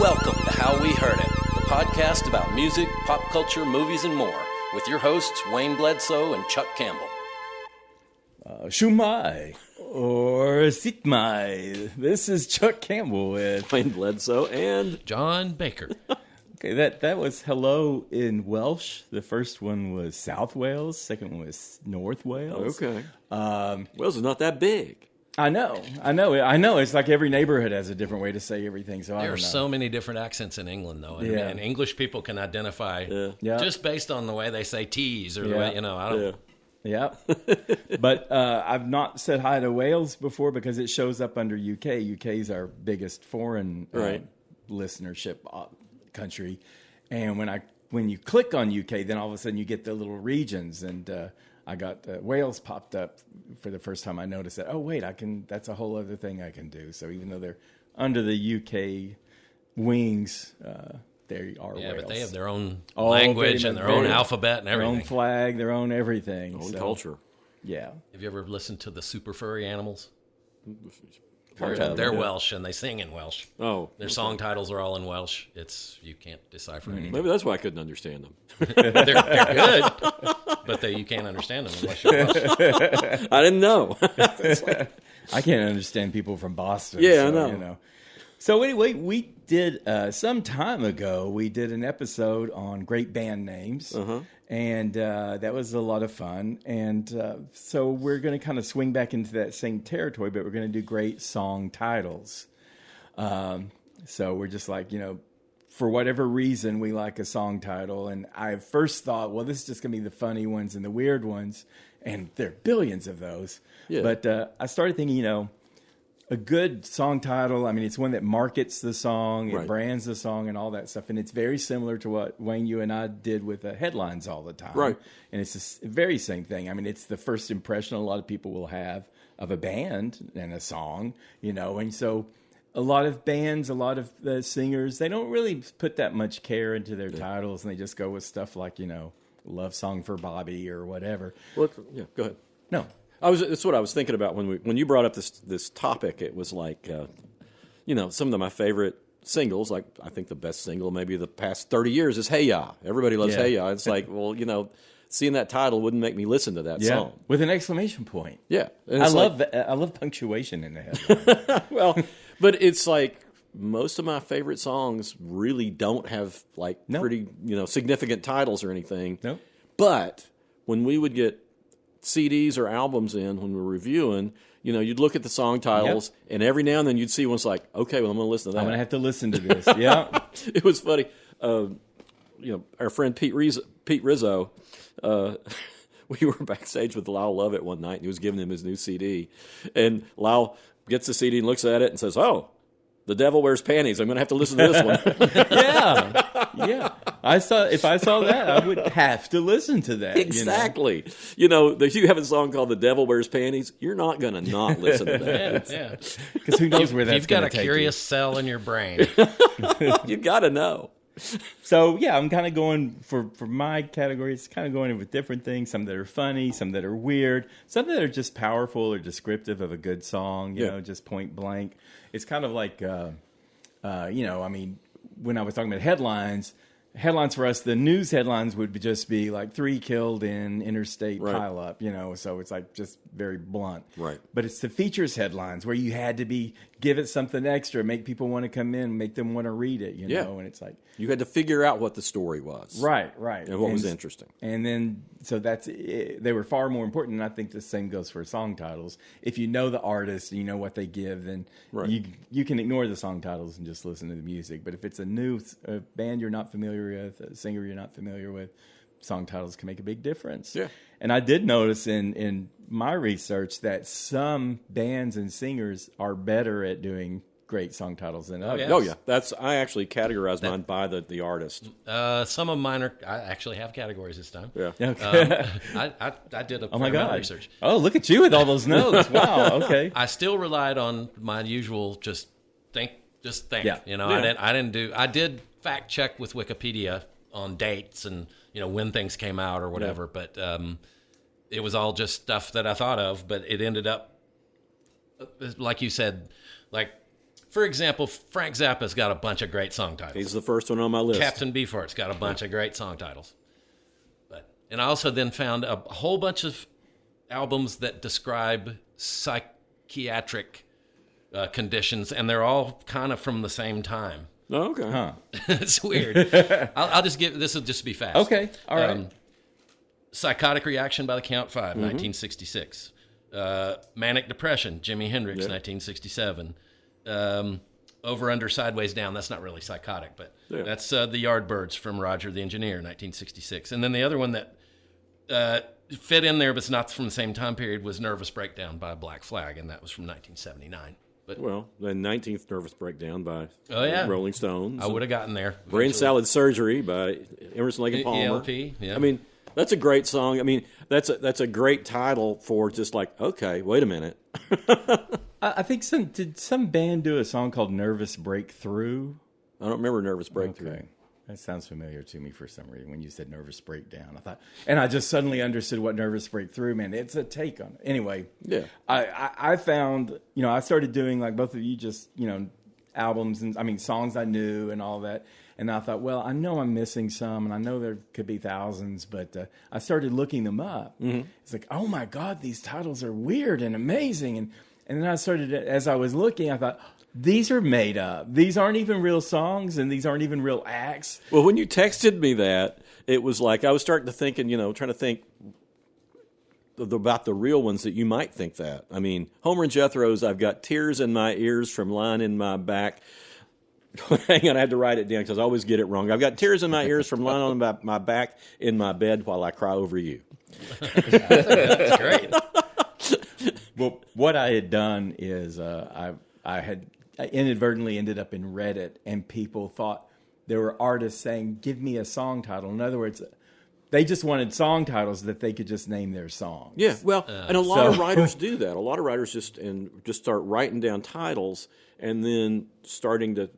Welcome to How We Heard It, the podcast about music, pop culture, movies, and more, with your hosts, Wayne Bledsoe and Chuck Campbell. Shumai or Sitmai. This is Chuck Campbell with Wayne Bledsoe and John Baker. Okay, that was hello in Welsh. The first one was South Wales. Second one was North Wales. okay. Wales is not that big. I know. It's like every neighborhood has a different way to say everything. So I There don't are know. so many different accents in England, though, and, Yeah. and English people can identify just based on the way they say T's or the way, I don't. Yeah, but I've not said hi to Wales before because it shows up under UK. UK is our biggest foreign listenership country, and when you click on UK, then all of a sudden you get the little regions, and I got Wales popped up for the first time. I noticed that. Oh wait, that's a whole other thing I can do. So even though they're under the UK wings. They are Yeah, Wales. but they have their own language and their own alphabet and everything. Their own flag, their own everything. Own culture. Yeah. Have you ever listened to the Super Furry Animals? Part They're Welsh, and they sing in Welsh. Oh. Their song titles are all in Welsh. You can't decipher anything. Maybe that's why I couldn't understand them. They're good, but you can't understand them unless you're Welsh. I didn't know. I can't understand people from Boston. Yeah, so, I know. So anyway, we did some time ago. We did an episode on great band names, and that was a lot of fun. And so we're going to kind of swing back into that same territory, but we're going to do great song titles. So we're just like, for whatever reason, we like a song title. And I first thought, well, this is just going to be the funny ones and the weird ones, and there are billions of those. Yeah. But I started thinking, a good song title, it's one that markets the song, it brands the song and all that stuff. And it's very similar to what, Wayne, you and I did with headlines all the time. Right. And it's the very same thing. It's the first impression a lot of people will have of a band and a song, And so a lot of bands, a lot of singers, they don't really put that much care into their titles, and they just go with stuff like, Love Song for Bobby or whatever. Well, go ahead. No. That's what I was thinking about when you brought up this topic. It was like, some of my favorite singles. Like I think the best single maybe the past 30 years is "Hey Ya." Everybody loves "Hey Ya." It's like, well, seeing that title wouldn't make me listen to that song with an exclamation point. Yeah, and I love punctuation in the headline. Well, but it's like most of my favorite songs really don't have pretty significant titles or anything. No, but when we would get CDs or albums in when we're reviewing, you'd look at the song titles, and every now and then you'd see one's like, okay, well, I'm going to listen to that. I'm going to have to listen to this. Yeah. It was funny. Our friend Pete Rizzo, we were backstage with Lyle Lovett one night, and he was giving him his new CD. And Lyle gets the CD and looks at it and says, "Oh, The Devil Wears Panties. I'm going to have to listen to this one." Yeah. If I saw that, I would have to listen to that. Exactly. If you have a song called "The Devil Wears Panties," you're not going to not listen to that. Yeah. Because who knows where that's You've got going a to take curious cell in your brain. You got to know. So, yeah, I'm kind of going for my categories, kind of going in with different things, some that are funny, some that are weird, some that are just powerful or descriptive of a good song, just point blank. It's kind of like, when I was talking about headlines for us, the news headlines would just be like 3 killed in interstate pileup, so it's like just very blunt. Right. But it's the features headlines where you had to give it something extra, make people want to come in, make them want to read it, and it's like. You had to figure out what the story was. Right. And what was interesting. And then, so they were far more important, and I think the same goes for song titles. If you know the artist, and you know what they give, then you can ignore the song titles and just listen to the music. But if it's a new band you're not familiar with, a singer you're not familiar with, song titles can make a big difference. Yeah. And I did notice in my research that some bands and singers are better at doing great song titles than others. Oh yeah, I actually categorized mine by the artist. Some of mine I actually have categories this time. Yeah. Okay. I did a Oh my fair amount of God! research. Oh, look at you with all those notes! Wow. Okay. I still relied on my usual just think. Yeah. I did fact check with Wikipedia on dates and when things came out or whatever, but it was all just stuff that I thought of. But it ended up, like you said, like For example, Frank Zappa's got a bunch of great song titles. He's the first one on my list. Captain Beefheart's got a bunch of great song titles. And I also then found a whole bunch of albums that describe psychiatric conditions, and they're all kind of from the same time. Oh, okay. Huh. It's weird. I'll just give, this will just be fast. Okay, all right. Psychotic Reaction by the Count 5, 1966. Manic Depression, Jimi Hendrix, 1967. Over, Under, Sideways, Down. That's not really psychotic, but that's the Yardbirds from Roger the Engineer, 1966. And then the other one that fit in there, but it's not from the same time period, was Nervous Breakdown by Black Flag, and that was from 1979. But Well, the 19th Nervous Breakdown by Rolling Stones. I would have gotten there. Brain Salad Surgery by Emerson, Lake and Palmer. ELP, yeah. I mean, that's a great song. I mean, that's a great title for just like, okay, wait a minute. I think did some band do a song called Nervous Breakthrough? I don't remember Nervous Breakthrough. Okay. That sounds familiar to me for some reason when you said Nervous Breakdown. I thought, and I just suddenly understood what Nervous Breakthrough meant. It's a take on it. Anyway, I found, I started doing like both of you, just, albums and songs I knew and all that. And I thought, well, I know I'm missing some, and I know there could be thousands, but I started looking them up. Mm-hmm. It's like, oh my God, these titles are weird and amazing. And then I started, as I was looking, I thought, these are made up. These aren't even real songs, and these aren't even real acts. Well, when you texted me that, it was like I was starting to think, and trying to think about the real ones that you might think that. I mean, Homer and Jethro's, I've got tears in my ears from lying in my back. Hang on, I had to write it down because I always get it wrong. I've got tears in my ears from lying on my back in my bed while I cry over you. That's great. Well, what I had done is I inadvertently ended up in Reddit, and people thought there were artists saying, give me a song title. In other words, they just wanted song titles that they could just name their songs. Yeah, well, and a lot of writers do that. A lot of writers just start writing down titles, and then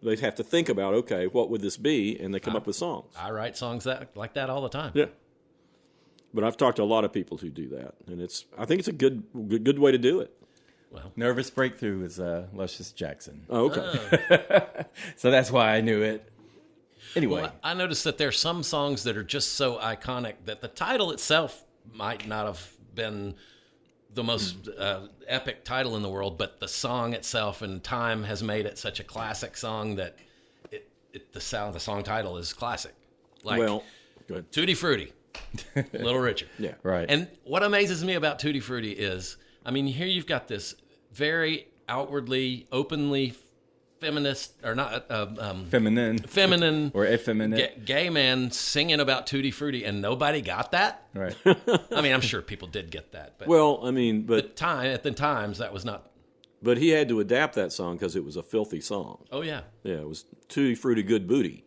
they have to think about, okay, what would this be? And they come up with songs. I write songs like that all the time. Yeah. But I've talked to a lot of people who do that, and I think it's a good way to do it. Well, Nervous Breakthrough is Luscious Jackson. Oh, okay. So that's why I knew it. Anyway. Well, I noticed that there's some songs that are just so iconic that the title itself might not have been the most epic title in the world, but the song itself and time has made it such a classic song that the song title is classic. Like, well, good. Tutti Frutti, Little Richard. Yeah, right. And what amazes me about Tutti Frutti is, I mean, here you've got this very outwardly, openly feminist, or not feminine or effeminate gay man singing about Tutti Frutti, and nobody got that. Right. I mean, I'm sure people did get that, but well, I mean, at the times that was not. But he had to adapt that song because it was a filthy song. Oh yeah, yeah, it was Tutti Frutti Good Booty,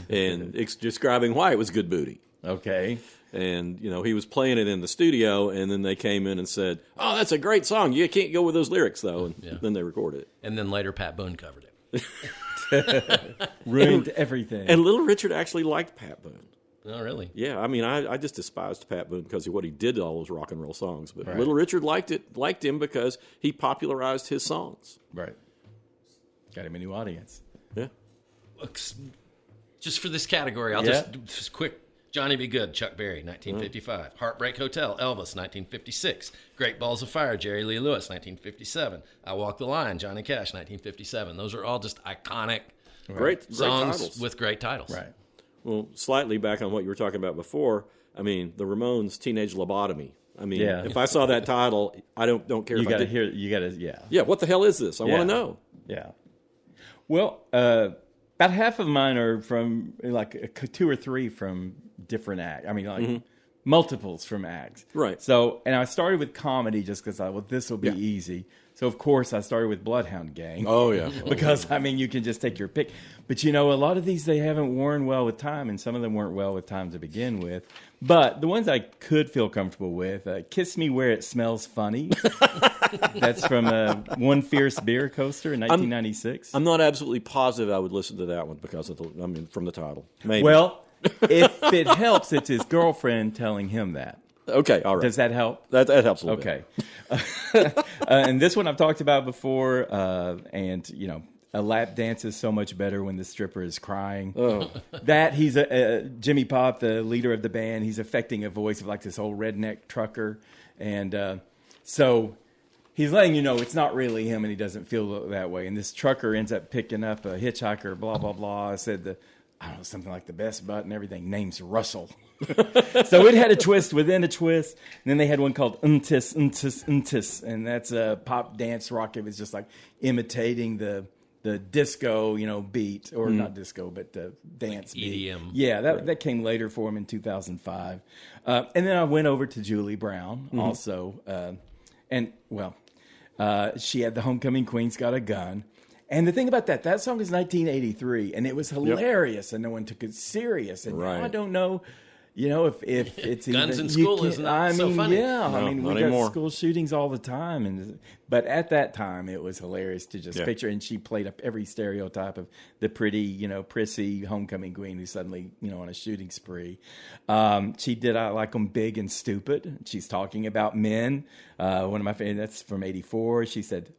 and it's describing why it was good booty. Okay. And, he was playing it in the studio, and then they came in and said, oh, that's a great song. You can't go with those lyrics, though. And then they recorded it. And then later Pat Boone covered it. Ruined everything. And Little Richard actually liked Pat Boone. Oh, really? Yeah, I mean, I just despised Pat Boone because of what he did to all those rock and roll songs. But Little Richard liked him because he popularized his songs. Right. Got him a new audience. Yeah. Just for this category, I'll just quick. Johnny Be Good, Chuck Berry, 1955. Heartbreak Hotel, Elvis, 1956. Great Balls of Fire, Jerry Lee Lewis, 1957. I Walk the Line, Johnny Cash, 1957. Those are all just iconic great songs titles. with great titles. Right. Well, slightly back on what you were talking about before, I mean, the Ramones' Teenage Lobotomy. I mean, if I saw that title, I don't care if I did. You got to, Yeah, what the hell is this? I want to know. Yeah. Well, about half of mine are from, like, 2 or 3 from different acts. I mean, like, multiples from acts. Right. So, and I started with comedy just because I thought, well, this will be easy. So, of course, I started with Bloodhound Gang. Oh, yeah. Because, I mean, you can just take your pick. But, a lot of these, they haven't worn well with time, and some of them weren't well with time to begin with. But the ones I could feel comfortable with, Kiss Me Where It Smells Funny. That's from One Fierce Beer Coaster in 1996. I'm not absolutely positive I would listen to that one because of from the title. Maybe. Well, if it helps, it's his girlfriend telling him that. Okay, all right. Does that help? That helps a little bit. Okay. And this one I've talked about before, and, A lap dance is so much better when the stripper is crying. Oh. That he's Jimmy Pop, the leader of the band. He's affecting a voice of like this old redneck trucker, and so he's letting you know it's not really him, and he doesn't feel that way. And this trucker ends up picking up a hitchhiker. Blah blah blah. I said I don't know, something like the best butt and everything. Name's Russell. So it had a twist within a twist. And then they had one called Untis, Untis, Untis. And that's a pop dance rock. It was just like imitating the disco, beat. Or not disco, but the dance beat. EDM. Yeah, that came later for him in 2005. And then I went over to Julie Brown also. She had the Homecoming Queen's Got a Gun. And the thing about that song is 1983, and it was hilarious, and no one took it serious. And now I don't know, if it's Guns in school is not so funny. Yeah, No, we not got anymore. school shootings all the time, but at that time it was hilarious to just picture. And she played up every stereotype of the pretty, prissy homecoming queen who's suddenly, on a shooting spree. She did I Like 'Em Big and Stupid. She's talking about men. One of my favorites, that's from '84. She said.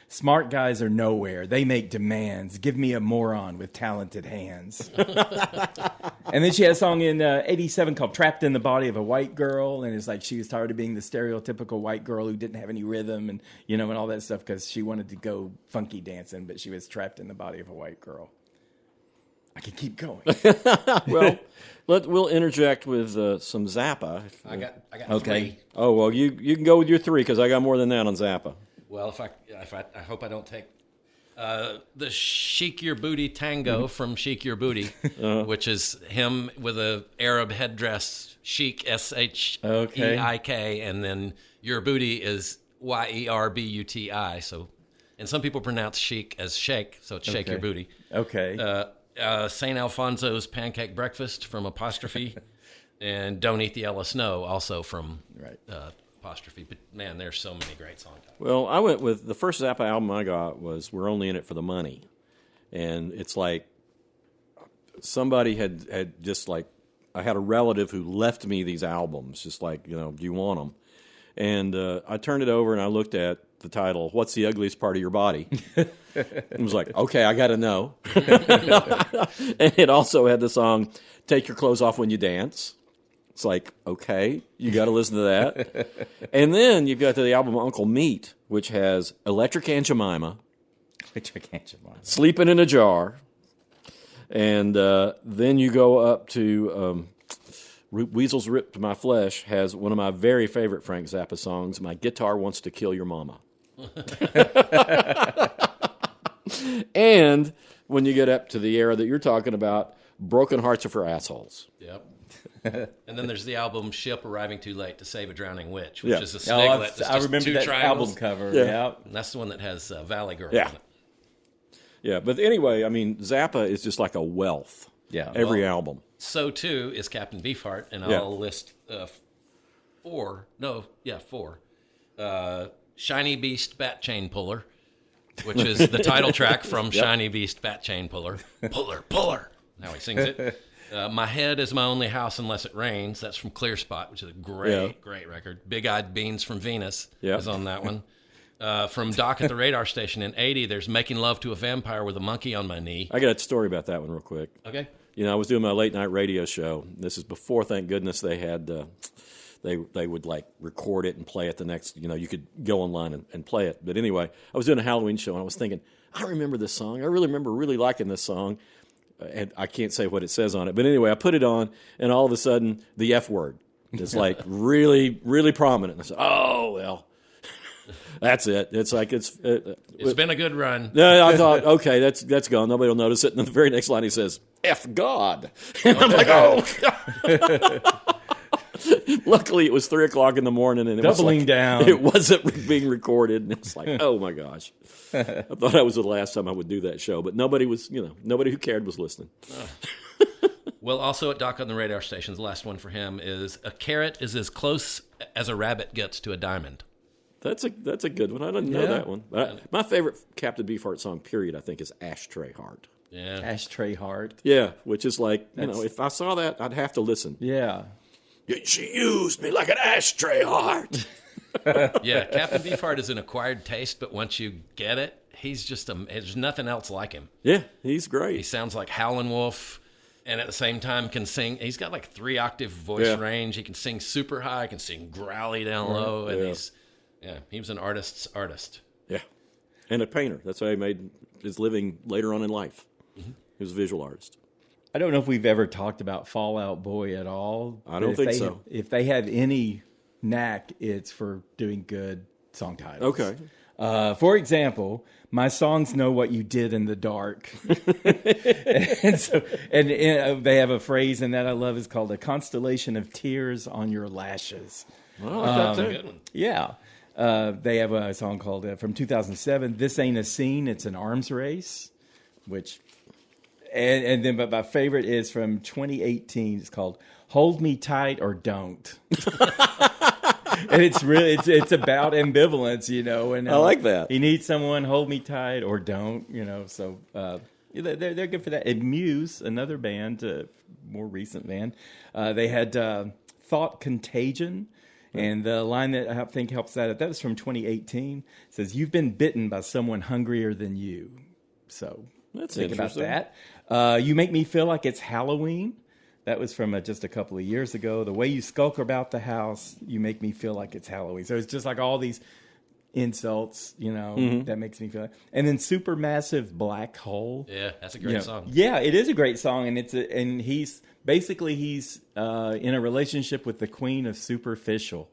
Smart guys are nowhere. They make demands. Give me a moron with talented hands. And then she had a song in '87 called Trapped in the Body of a White Girl. And it's like she was tired of being the stereotypical white girl who didn't have any rhythm and, and all that stuff because she wanted to go funky dancing, but she was trapped in the body of a white girl. I can keep going. Well, we'll interject with some Zappa. I got Okay. 3. Oh, well, you can go with your 3 because I got more than that on Zappa. Well, I hope I don't take the Shake Your Booty Tango from Shake Your Booty, which is him with a Arab headdress, Sheik, Sheik, and then Your Booty is Yerbuti. So, and some people pronounce Sheik as shake, so it's Shake Your Booty. Okay. St. Alfonso's Pancake Breakfast from Apostrophe, and Don't Eat the Yellow Snow also from Apostrophe. But man, there's so many great songs. Well, I went with the first Zappa album I got was We're Only in It for the Money. And it's like somebody had just like, I had a relative who left me these albums, just like, do you want them? And I turned it over and I looked at the title, What's the Ugliest Part of Your Body? And was like, okay, I got to know. And it also had the song, Take Your Clothes Off When You Dance. It's like, okay, you got to listen to that. And then you've got the album Uncle Meat, which has Electric Aunt Jemima, Sleeping in a Jar, and then you go up to Weasels Ripped My Flesh has one of my very favorite Frank Zappa songs, My Guitar Wants to Kill Your Mama. And when you get up to the era that you're talking about, Broken Hearts Are for Assholes. Yep. And then there's the album Ship Arriving Too Late to Save a Drowning Witch, which is a sniglet. That's I just remember 2 that triangles. album cover. Yeah. And that's the one that has Valley Girl Yeah. on it. Yeah, but anyway, I mean, Zappa is just like a wealth. Yeah. Every album. So too is Captain Beefheart, and Yeah. I'll list 4. Shiny Beast Bat Chain Puller, which is the title track from Shiny Beast Bat Chain Puller. Puller. Now he sings it. My Head is My Only House Unless It Rains. That's from Clear Spot, which is a great record. Big Eyed Beans from Venus is on that one. From Doc at the Radar Station in '80, there's Making Love to a Vampire with a Monkey on My Knee. I got a story about that one real quick. Okay. I was doing my late night radio show. This is before, thank goodness, they had they would like record it and play it the next. You could go online and play it. But anyway, I was doing a Halloween show and I was thinking, I remember this song. I really remember really liking this song. And I can't say what it says on it. But anyway, I put it on, and all of a sudden, the F word is like really, really prominent. And I said, oh, well, that's it. It's like it's been a good run. No, I thought, okay, that's gone. Nobody will notice it. And then the very next line, he says, F God. And I'm like, oh, God. Luckily, it was 3:00 in the morning, and it Doubling was like, down. It wasn't being recorded, and it's like, oh my gosh! I thought that was the last time I would do that show, but nobody was, nobody who cared was listening. Well, also at Doc on the Radar Stations, the last one for him is a carrot is as close as a rabbit gets to a diamond. That's a good one. I didn't know that one. My favorite Captain Beefheart song, period, I think, is Ashtray Heart. Yeah, Ashtray Heart. Yeah, which is like, if I saw that, I'd have to listen. Yeah. She used me like an ashtray heart. Yeah, Captain Beefheart is an acquired taste, but once you get it, he's just there's nothing else like him. Yeah, he's great. He sounds like Howlin' Wolf, and at the same time can sing. He's got like 3-octave voice range. He can sing super high, can sing growly down low, and he was an artist's artist. Yeah, and a painter. That's how he made his living later on in life. Mm-hmm. He was a visual artist. I don't know if we've ever talked about Fall Out Boy at all. I don't think so. If they have any knack, it's for doing good song titles. Okay. For example, my songs know what you did in the dark. and they have a phrase in that I love. It's called a constellation of tears on your lashes. Oh, that's a good one. Yeah. They have a song called, from 2007, This Ain't a Scene, It's an Arms Race, which... And then, but my favorite is from 2018. It's called "Hold Me Tight or Don't," and it's really it's about ambivalence, And I like that. He needs someone hold me tight or don't, So they're good for that. And Muse, another band, more recent band, they had "Thought Contagion." And the line that I think helps that was from 2018. It says, "You've been bitten by someone hungrier than you." So that's think about interesting. that. You Make Me Feel Like It's Halloween. That was from just a couple of years ago. The way you skulk about the house, you make me feel like it's Halloween. So it's just like all these insults, that makes me feel like. And then Supermassive Black Hole. Yeah, that's a great song. Yeah, it is a great song, and he's in a relationship with the Queen of Superficial.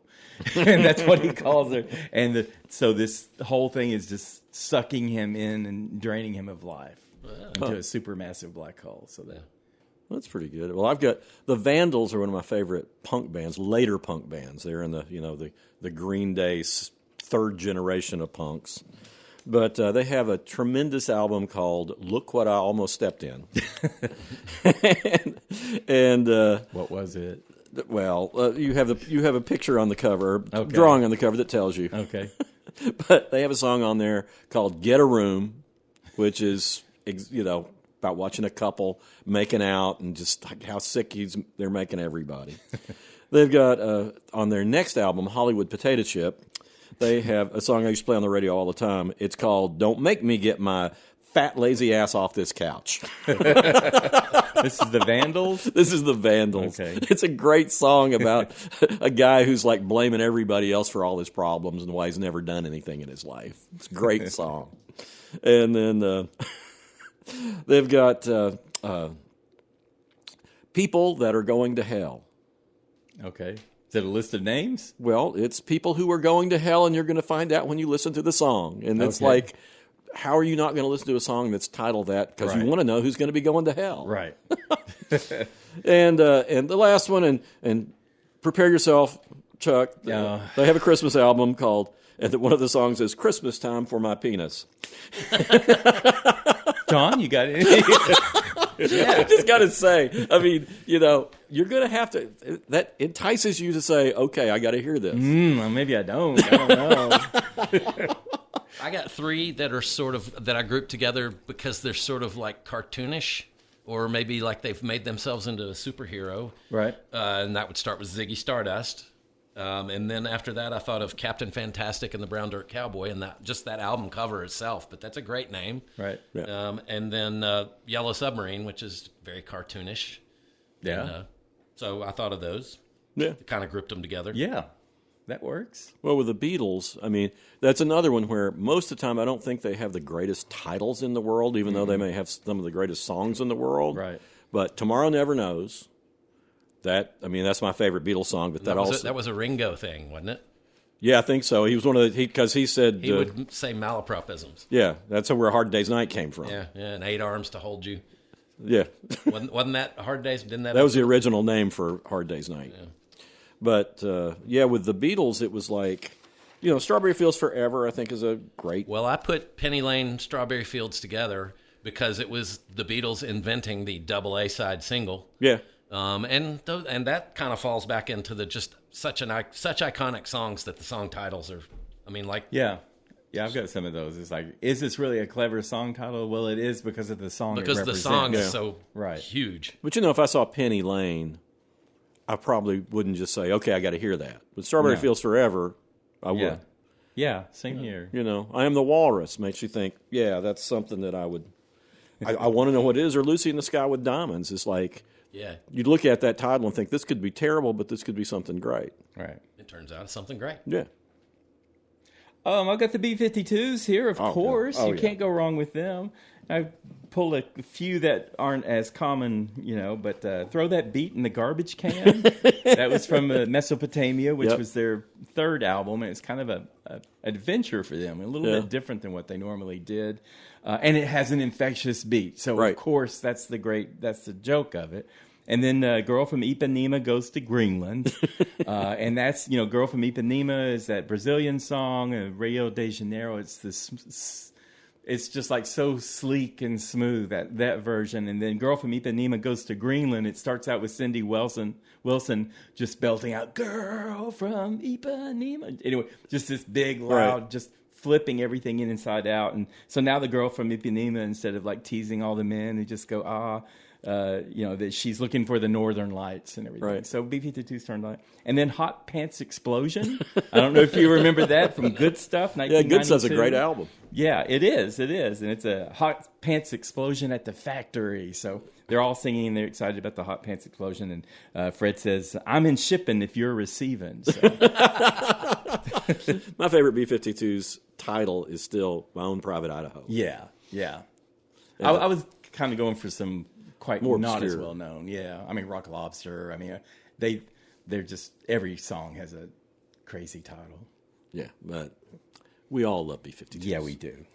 And that's what he calls her. And so this whole thing is just sucking him in and draining him of life into a supermassive black hole. So that's pretty good. Well, I've got the Vandals are one of my favorite punk bands, later punk bands. They're in the Green Day third generation of punks. But they have a tremendous album called "Look What I Almost Stepped In." and what was it? Well, you have a picture on the cover, drawing on the cover that tells you. Okay. But they have a song on there called "Get a Room," which is about watching a couple making out and just like how sick they're making everybody. They've got on their next album, Hollywood Potato Chip, they have a song I used to play on the radio all the time. It's called "Don't Make Me Get My Fat Lazy Ass Off This Couch." This is the Vandals? This is the Vandals. Okay. It's a great song about a guy who's like blaming everybody else for all his problems and why he's never done anything in his life. It's a great song. And then they've got people that are going to hell. Okay. Is it a list of names? Well, it's people who are going to hell, and you're going to find out when you listen to the song. And it's like, how are you not going to listen to a song that's titled that? Because you want to know who's going to be going to hell. Right. And the last one, and prepare yourself, Chuck. They have a Christmas album called, and one of the songs is "Christmas Time for My Penis." John, you got it? I just got to say, I mean, you're going to have to, that entices you to say, okay, I got to hear this. Well, maybe I don't. I don't know. I got 3 that are sort of, that I grouped together because they're sort of like cartoonish, or maybe like they've made themselves into a superhero. Right. And that would start with Ziggy Stardust. And then after that, I thought of Captain Fantastic and the Brown Dirt Cowboy, and that album cover itself. But that's a great name. Right. Yeah. And then Yellow Submarine, which is very cartoonish. Yeah. And, so I thought of those. Yeah. Kind of grouped them together. Yeah. That works. Well, with the Beatles, I mean, that's another one where most of the time I don't think they have the greatest titles in the world, even though they may have some of the greatest songs in the world. Right. But Tomorrow Never Knows. That's my favorite Beatles song. But that was a Ringo thing, wasn't it? Yeah, I think so. He was one of because he said he would say malapropisms. Yeah, that's where Hard Day's Night came from. Yeah, and 8 arms to hold you. Yeah, wasn't that Hard Days? Didn't that? That was the original name for Hard Day's Night. Yeah. But with the Beatles, it was like, Strawberry Fields Forever. I think is a great. Well, I put Penny Lane, Strawberry Fields together because it was the Beatles inventing the double A side single. Yeah. Mm-hmm. And that kind of falls back into the just such iconic songs that the song titles are. I mean, like Yeah, I've got some of those. It's like, is this really a clever song title? Well, it is because of the song. Because the song is so huge. But if I saw Penny Lane, I probably wouldn't just say, okay, I got to hear that. But Strawberry Fields Forever, I would. Yeah, same here. You know, I Am the Walrus makes you think, yeah, that's something that I would. I want to know what it is. Or Lucy in the Sky with Diamonds is like, you'd look at that title and think this could be terrible, but this could be something great. Right. It turns out it's something great. Yeah. I've got the B-52s here, of course. Oh, you can't go wrong with them. I pulled a few that aren't as common, but Throw That Beat in the Garbage Can. That was from Mesopotamia, which was their third album, and it's kind of a adventure for them, a little bit different than what they normally did. And it has an infectious beat. So, of course, that's the joke of it. And then Girl from Ipanema Goes to Greenland. And that's, Girl from Ipanema is that Brazilian song, Rio de Janeiro. It's just like so sleek and smooth, that version. And then Girl from Ipanema Goes to Greenland. It starts out with Cindy Wilson just belting out, Girl from Ipanema. Anyway, just this big, loud, just flipping everything inside out. And so now the Girl from Ipanema, instead of like teasing all the men who just go, that she's looking for the northern lights and everything. Right. So B-52's turned on. And then Hot Pants Explosion. I don't know if you remember that from Good Stuff, 1992. Yeah, Good Stuff's a great album. Yeah, it is. And it's a Hot Pants Explosion at the factory. So they're all singing and they're excited about the Hot Pants Explosion. And Fred says, I'm in shipping if you're receiving. So. My favorite B-52's title is still My Own Private Idaho. Yeah. I was kind of going for some quite more not obscure. as well known. Yeah, I mean Rock Lobster. I mean they're just, every song has a crazy title. Yeah, but we all love B-52s. Yeah, we do.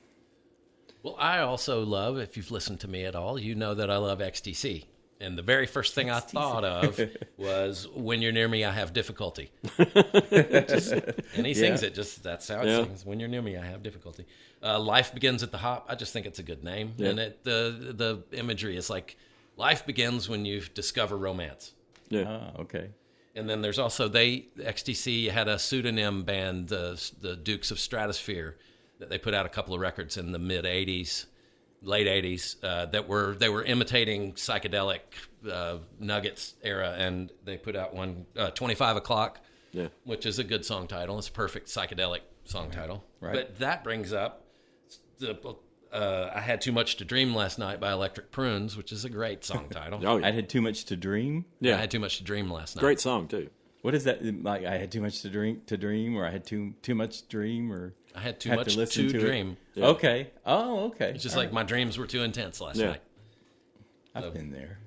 Well, I also love, if you've listened to me at all, you know that I love XTC. And the very first thing I thought of was, When You're Near Me, I Have Difficulty. And he sings it, that's how it sings. When you're near me, I have difficulty. Life Begins at the Hop. I just think it's a good name. Yeah. And the imagery is like, life begins when you discover romance. Yeah. Okay. And then there's also, XTC had a pseudonym band, the Dukes of Stratosphere, that they put out a couple of records in the mid-'80s, late 80s, they were imitating psychedelic Nuggets era, and they put out one, 25 O'Clock, which is a good song title. It's a perfect psychedelic song title. Right. But that brings up I Had Too Much to Dream Last Night by Electric Prunes, which is a great song title. Oh, yeah. I Had Too Much to Dream. Yeah, I Had Too Much to Dream Last Night. Great song, too. What is that? Like, I had too much to dream, or I had too much dream, or I had too much to dream. Yeah. Okay. Oh, okay. It's just like my dreams were too intense last night. I've been there.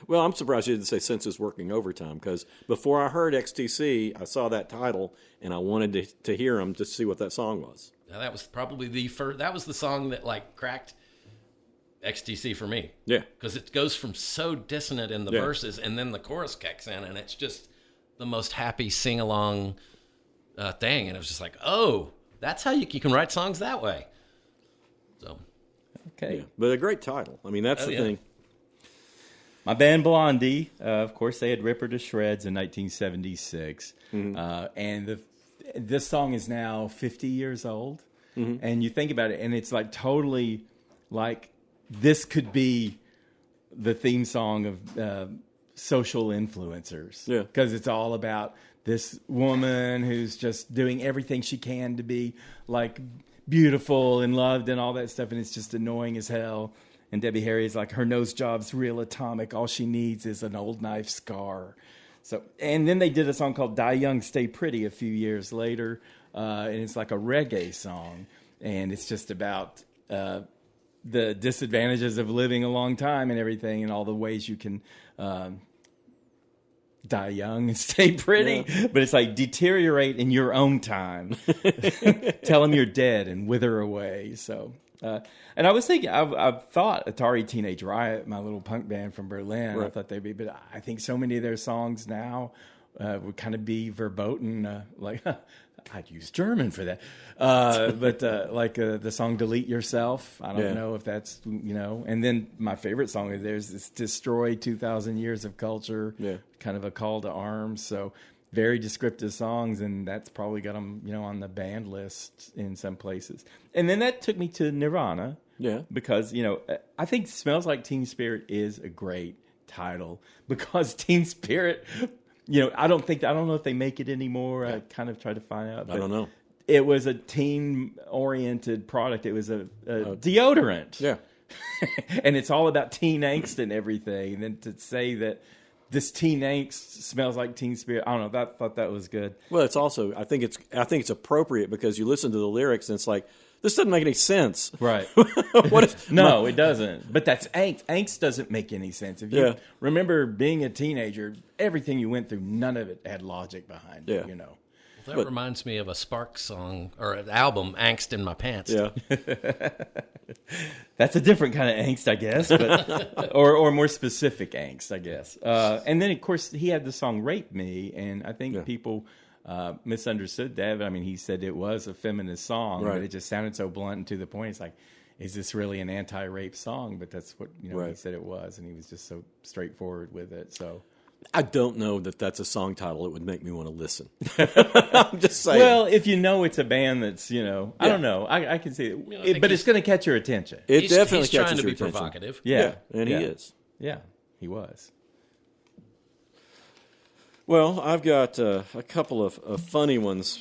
Well, I'm surprised you didn't say Since Is Working Overtime, because before I heard XTC, I saw that title, and I wanted to hear them to see what that song was. Now, that was probably the first. That was the song that like cracked XTC for me. Yeah, because it goes from so dissonant in the verses, and then the chorus kicks in, and it's just the most happy sing along thing. And it was just like, oh, that's how you can write songs that way. So, okay, but a great title. I mean, that's the thing. My band Blondie, of course, they had Rip Her to Shreds in 1976. And this song is now 50 years old. And you think about it, and it's like totally like this could be the theme song of social influencers. Yeah. Because it's all about this woman who's just doing everything she can to be like beautiful and loved and all that stuff, and it's just annoying as hell. And Debbie Harry's like, her nose job's real atomic. All she needs is an old knife scar. So, and then they did a song called Die Young, Stay Pretty a few years later. And it's like a reggae song. And it's just about the disadvantages of living a long time and everything, and all the ways you can die young and stay pretty. Yeah. But it's like deteriorate in your own time. Tell them you're dead and wither away. So... and I was thinking, I've thought Atari Teenage Riot, my little punk band from Berlin, right. I thought they'd be, but I think so many of their songs now would kind of be verboten, like, I'd use German for that. But like the song Delete Yourself, I don't know if that's, and then my favorite song of theirs is Destroy 2,000 Years of Culture, kind of a call to arms. So very descriptive songs, and that's probably got them, on the band list in some places. And then that took me to Nirvana. Yeah. Because, I think Smells Like Teen Spirit is a great title, because Teen Spirit I don't know if they make it anymore. I kind of tried to find out. I don't know. It was a teen-oriented product. It was a deodorant. Yeah. And it's all about teen angst and everything. And then to say that this teen angst smells like teen spirit, I don't know. I thought that was good. Well, it's also I think it's appropriate because you listen to the lyrics and it's like, this doesn't make any sense. Right. No, it doesn't. But that's angst. Angst doesn't make any sense. If you remember being a teenager, everything you went through, none of it had logic behind it, That reminds me of a Sparks song or an album, Angst in My Pants. Yeah. That's a different kind of angst, I guess, but, or more specific angst, I guess. And then, of course, he had the song Rape Me, and I think people misunderstood that. I mean, he said it was a feminist song, but it just sounded so blunt and to the point. It's like, is this really an anti-rape song? But that's what he said it was, and he was just so straightforward with it, so... I don't know that that's a song title that would make me want to listen. I'm just saying. Well, if you know it's a band that's, I don't know. I can see it. But it's going to catch your attention. It definitely he's trying catches to your be attention. provocative. Yeah. And he is. Yeah, he was. Well, I've got a couple of funny ones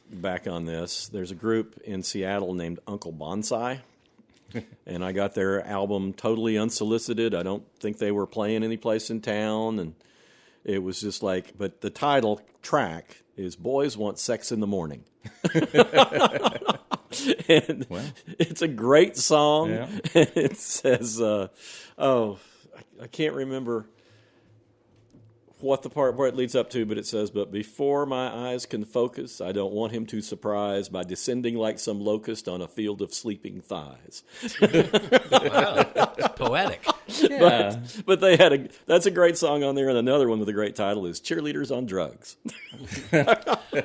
back on this. There's a group in Seattle named Uncle Bonsai. And I got their album totally unsolicited. I don't think they were playing any place in town. And it was just like, but the title track is Boys Want Sex in the Morning. And it's a great song. Yeah. And it says, I can't remember what the part where it leads up to, but it says, but before my eyes can focus, I don't want him to surprise by descending like some locust on a field of sleeping thighs. Wow, poetic. Yeah. But that's a great song on there, and another one with a great title is Cheerleaders on Drugs.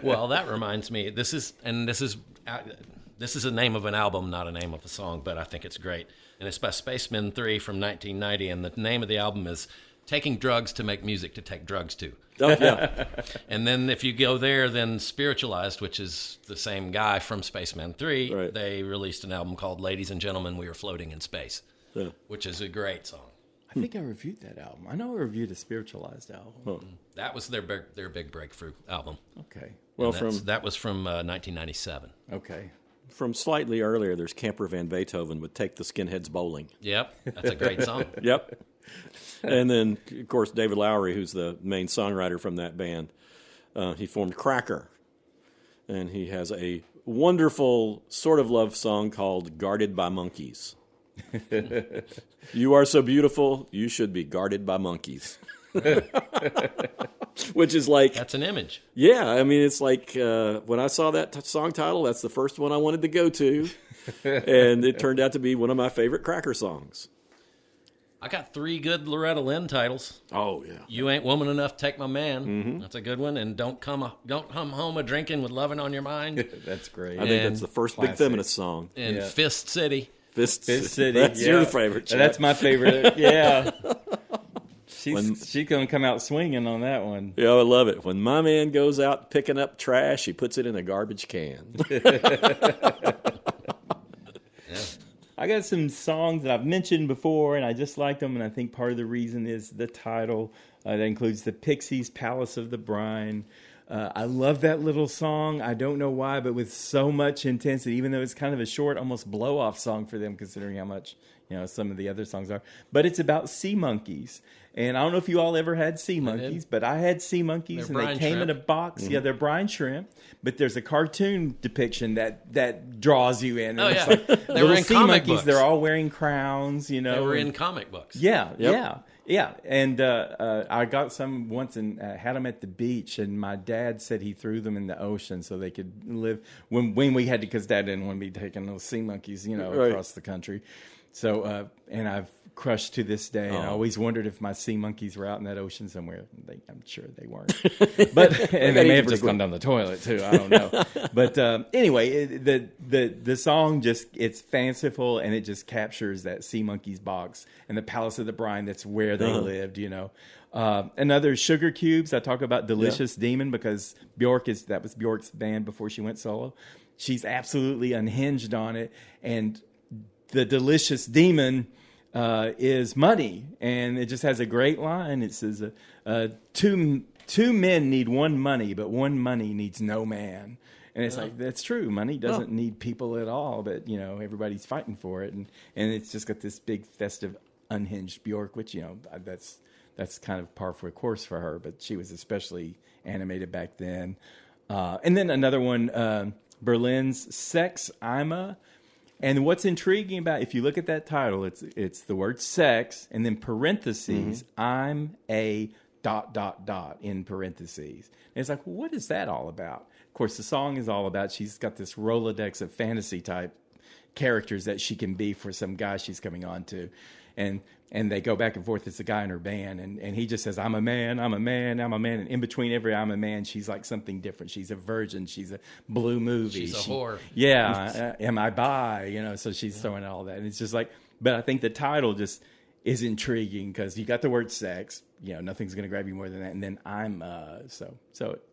Well, that reminds me, this is the name of an album, not a name of a song, but I think it's great. And it's by Spacemen 3 from 1990, and the name of the album is Taking Drugs to Make Music to Take Drugs To. Oh, yeah. And then if you go there, then Spiritualized, which is the same guy from Spaceman 3, they released an album called Ladies and Gentlemen, We Are Floating in Space, which is a great song. I think I reviewed that album. I know I reviewed a Spiritualized album. Oh. That was their big breakthrough album. Okay. Well, that was from 1997. Okay. From slightly earlier, there's Camper Van Beethoven with Take the Skinheads Bowling. Yep, that's a great song. Yep. And then, of course, David Lowery, who's the main songwriter from that band, he formed Cracker. And he has a wonderful sort of love song called Guarded by Monkeys. You are so beautiful, you should be guarded by monkeys. Which is like... That's an image. Yeah, I mean, it's like when I saw that song title, that's the first one I wanted to go to. And it turned out to be one of my favorite Cracker songs. I got 3 good Loretta Lynn titles. Oh, yeah. You Ain't Woman Enough, Take My Man. Mm-hmm. That's a good one. And Don't Come Home a Drinking with Lovin' on Your Mind. That's great. I think that's the first big feminist song. And Fist City. Fist City. That's your favorite. Chuck. That's my favorite. Yeah. She's going to come out swinging on that one. Yeah, I love it. When my man goes out picking up trash, he puts it in a garbage can. I got some songs that I've mentioned before, and I just like them, and I think part of the reason is the title. That includes the Pixies' Palace of the Brine. I love that little song. I don't know why, but with so much intensity, even though it's kind of a short, almost blow-off song for them, considering how much some of the other songs are. But it's about sea monkeys. And I don't know if you all ever had sea monkeys, but I had sea monkeys, and they came in a box. Mm-hmm. Yeah, they're brine shrimp, but there's a cartoon depiction that draws you in. And it's like, they were in sea comic monkeys. books. They're all wearing crowns, They were in comic books. Yeah, Yep. yeah. And I got some once and had them at the beach, and my dad said he threw them in the ocean so they could live when we had to, because Dad didn't want to be taking those sea monkeys, across the country. So, and I've crushed to this day, and I always wondered if my sea monkeys were out in that ocean somewhere. I'm sure they weren't, but and they may have just gone down the toilet too. I don't know. But anyway, the song it's fanciful, and it just captures that sea monkeys box and the Palace of the Brine. That's where they lived. Another Sugar Cubes. I talk about Delicious Demon because that was Bjork's band before she went solo. She's absolutely unhinged on it, and the Delicious Demon is money, and it just has a great line. It says, two two men need one money, but one money needs no man. And it's like, that's true. Money doesn't need people at all, but, everybody's fighting for it. And it's just got this big, festive, unhinged Bjork, which, that's kind of par for the course for her, but she was especially animated back then. And then another one, Berlin's Sex, I'm a. And what's intriguing about, if you look at that title, it's the word sex, and then parentheses, I'm a ... in parentheses. And it's like, well, what is that all about? Of course, the song is all about, she's got this Rolodex of fantasy type characters that she can be for some guy she's coming on to. And they go back and forth. It's a guy in her band, and he just says, I'm a man, I'm a man, I'm a man. And in between every I'm a man, she's like something different. She's a virgin. She's a blue movie. She's a whore. Yeah. Am I bi? So she's throwing all that. And it's just like, but I think the title just is intriguing because you got the word sex. Nothing's going to grab you more than that. And then I'm, so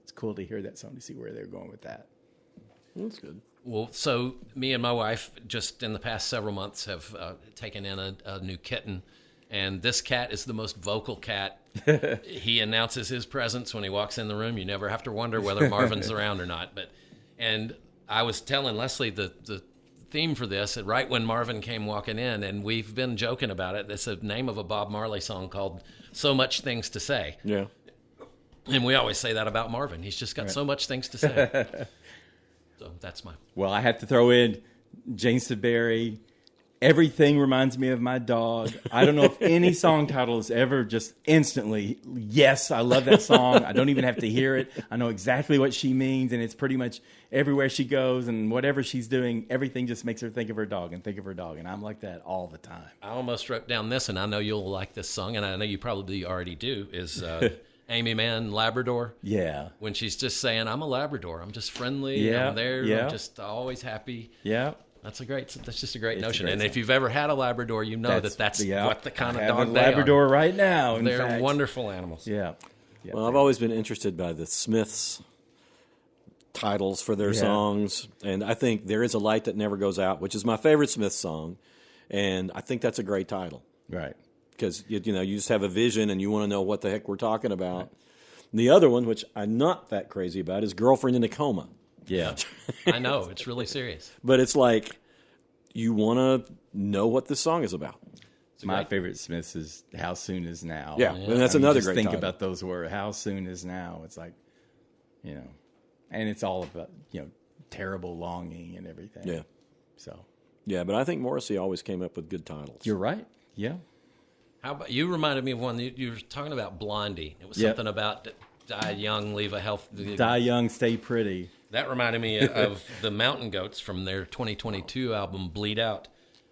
it's cool to hear that song, to see where they're going with that. That's good. Well, so me and my wife just in the past several months have taken in a new kitten, and this cat is the most vocal cat. He announces his presence when he walks in the room. You never have to wonder whether Marvin's around or not. And I was telling Leslie the theme for this right when Marvin came walking in, and we've been joking about it. It's the name of a Bob Marley song called So Much Things to Say. Yeah. And we always say that about Marvin. He's just got so much things to say. So that's mine. Well, I have to throw in Jane Siberry. Everything reminds me of my dog. I don't know if any song title is ever just instantly, yes, I love that song. I don't even have to hear it. I know exactly what she means, and it's pretty much everywhere she goes and whatever she's doing, everything just makes her think of her dog and think of her dog, and I'm like that all the time. I almost wrote down this, and I know you'll like this song, and I know you probably already do, is Amy Mann, Labrador. Yeah. When she's just saying, I'm a Labrador. I'm just friendly. Yeah. I'm there. Yeah. I'm just always happy. Yeah. That's just a great notion. Great and song. if you've ever had a Labrador, you know that's what the kind of I have dog a they Labrador are. right now. They're fact. wonderful animals. Yeah. Well, I've always been interested by the Smiths titles for their songs, and I think There Is a Light That Never Goes Out, which is my favorite Smiths song, and I think that's a great title. Right. Because, you just have a vision and you want to know what the heck we're talking about. Right. The other one, which I'm not that crazy about, is Girlfriend in a Coma. Yeah. I know. It's really serious. But it's like, you want to know what this song is about. My favorite Smiths is How Soon Is Now. Yeah. And that's another great think title. about those words. How soon is now? It's like, and it's all about, terrible longing and everything. Yeah. So. Yeah, but I think Morrissey always came up with good titles. You're right. Yeah. How about, you reminded me of one, you were talking about Blondie. It was something about die young, leave a health. Die young, stay pretty. That reminded me of the Mountain Goats from their 2022 album, Bleed Out.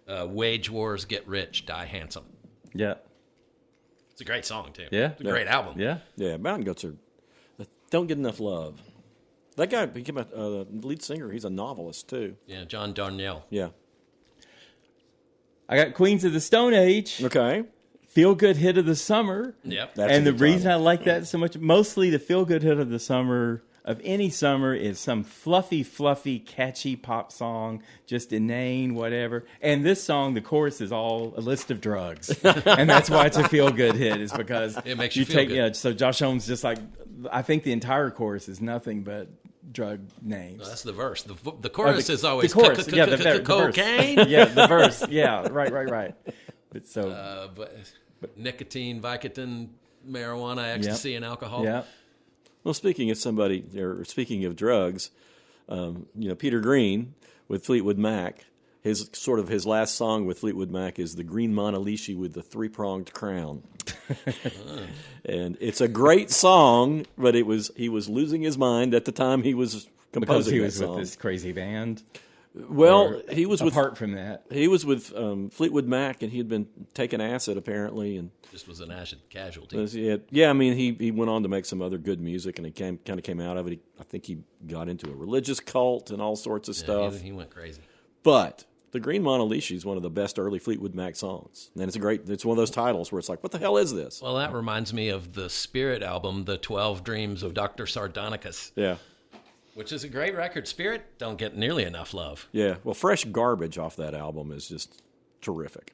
Wage wars, get rich, die handsome. Yeah. It's a great song, too. Yeah. It's a great album. Yeah. Yeah, Mountain Goats don't get enough love. That guy became a lead singer. He's a novelist, too. Yeah, John Darnielle. Yeah. I got Queens of the Stone Age. Okay. Feel-good hit of the summer. Yep. And the reason I like that so much, mostly the feel-good hit of the summer, of any summer, is some fluffy, catchy pop song, just inane, whatever. And this song, the chorus is all a list of drugs. And that's why it's a feel-good hit, is because it makes you feel good. Yeah, so Josh Holmes just like, I think the entire chorus is nothing but drug names. No, that's the verse. The chorus is always the chorus. Yeah, the cocaine. Yeah, the verse. Yeah, right. But so, but nicotine, Vicodin, marijuana, ecstasy, and alcohol. Yeah. Well, speaking of drugs, Peter Green with Fleetwood Mac, his last song with Fleetwood Mac is the Green Monalishi with the three-pronged crown. And it's a great song, but he was losing his mind at the time he was composing because he was with this crazy band. Well, he was apart from that. He was with Fleetwood Mac, and he had been taking acid apparently, and just was an acid casualty. Yeah, I mean, he went on to make some other good music, and he kind of came out of it. I think he got into a religious cult and all sorts of stuff. He went crazy. But the Green Monalishi is one of the best early Fleetwood Mac songs, and it's one of those titles where it's like, what the hell is this? Well, that reminds me of the Spirit album, The 12 Dreams of Dr. Sardonicus. Yeah. Which is a great record. Spirit don't get nearly enough love. Yeah. Well, Fresh Garbage off that album is just terrific.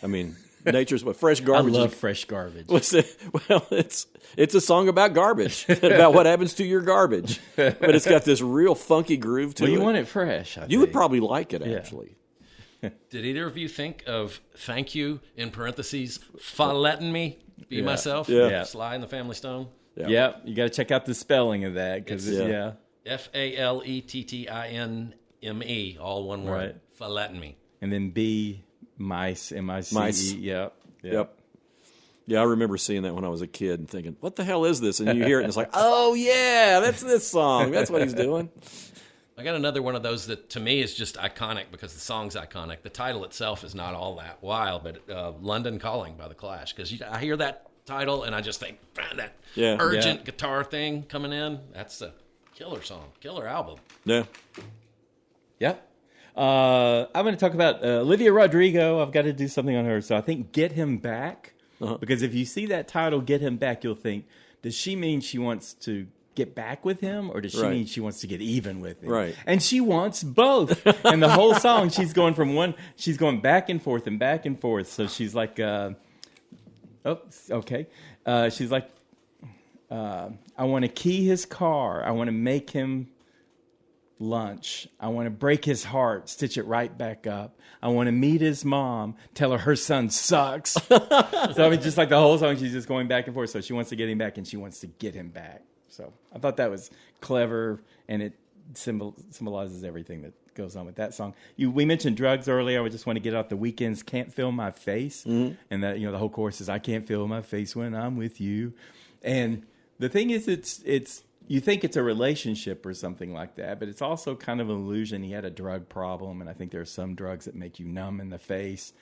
I mean, nature's what fresh garbage. I love fresh garbage. Well, it's a song about garbage, about what happens to your garbage, but it's got this real funky groove to it. Well, you want it fresh. You would probably like it, actually. Did either of you think of thank you in parentheses for letting me be myself? Yeah. Sly and the Family Stone. Yeah, you got to check out the spelling of that because FALETTINME, all one word. Right. For letting me. And then B, mice, M-I-C-E. Mice. Yep. Yeah, I remember seeing that when I was a kid and thinking, what the hell is this? And you hear it and it's like, oh, yeah, that's this song. That's what he's doing. I got another one of those that to me is just iconic because the song's iconic. The title itself is not all that wild, but London Calling by The Clash. Because I hear that title and I just think, that urgent guitar thing coming in, that's a killer song, killer album. Yeah. Yep. I'm going to talk about Olivia Rodrigo. I've got to do something on her. So I think Get Him Back. Because if you see that title, Get Him Back, you'll think, does she mean she wants to get back with him, or does she mean she wants to get even with him? Right. And she wants both. And the whole song, she's going back and forth and back and forth. So she's like, she's like, I want to key his car. I want to make him lunch. I want to break his heart, stitch it right back up. I want to meet his mom, tell her son sucks. So I mean, just like the whole song, she's just going back and forth. So she wants to get him back and she wants to get him back. So I thought that was clever, and it symbolizes everything that goes on with that song. We mentioned drugs earlier. I just want to get out The Weeknd's "Can't Feel My Face," and that the whole chorus is "I can't feel my face when I'm with you." And the thing is, it's you think it's a relationship or something like that, but it's also kind of an illusion. He had a drug problem, and I think there are some drugs that make you numb in the face.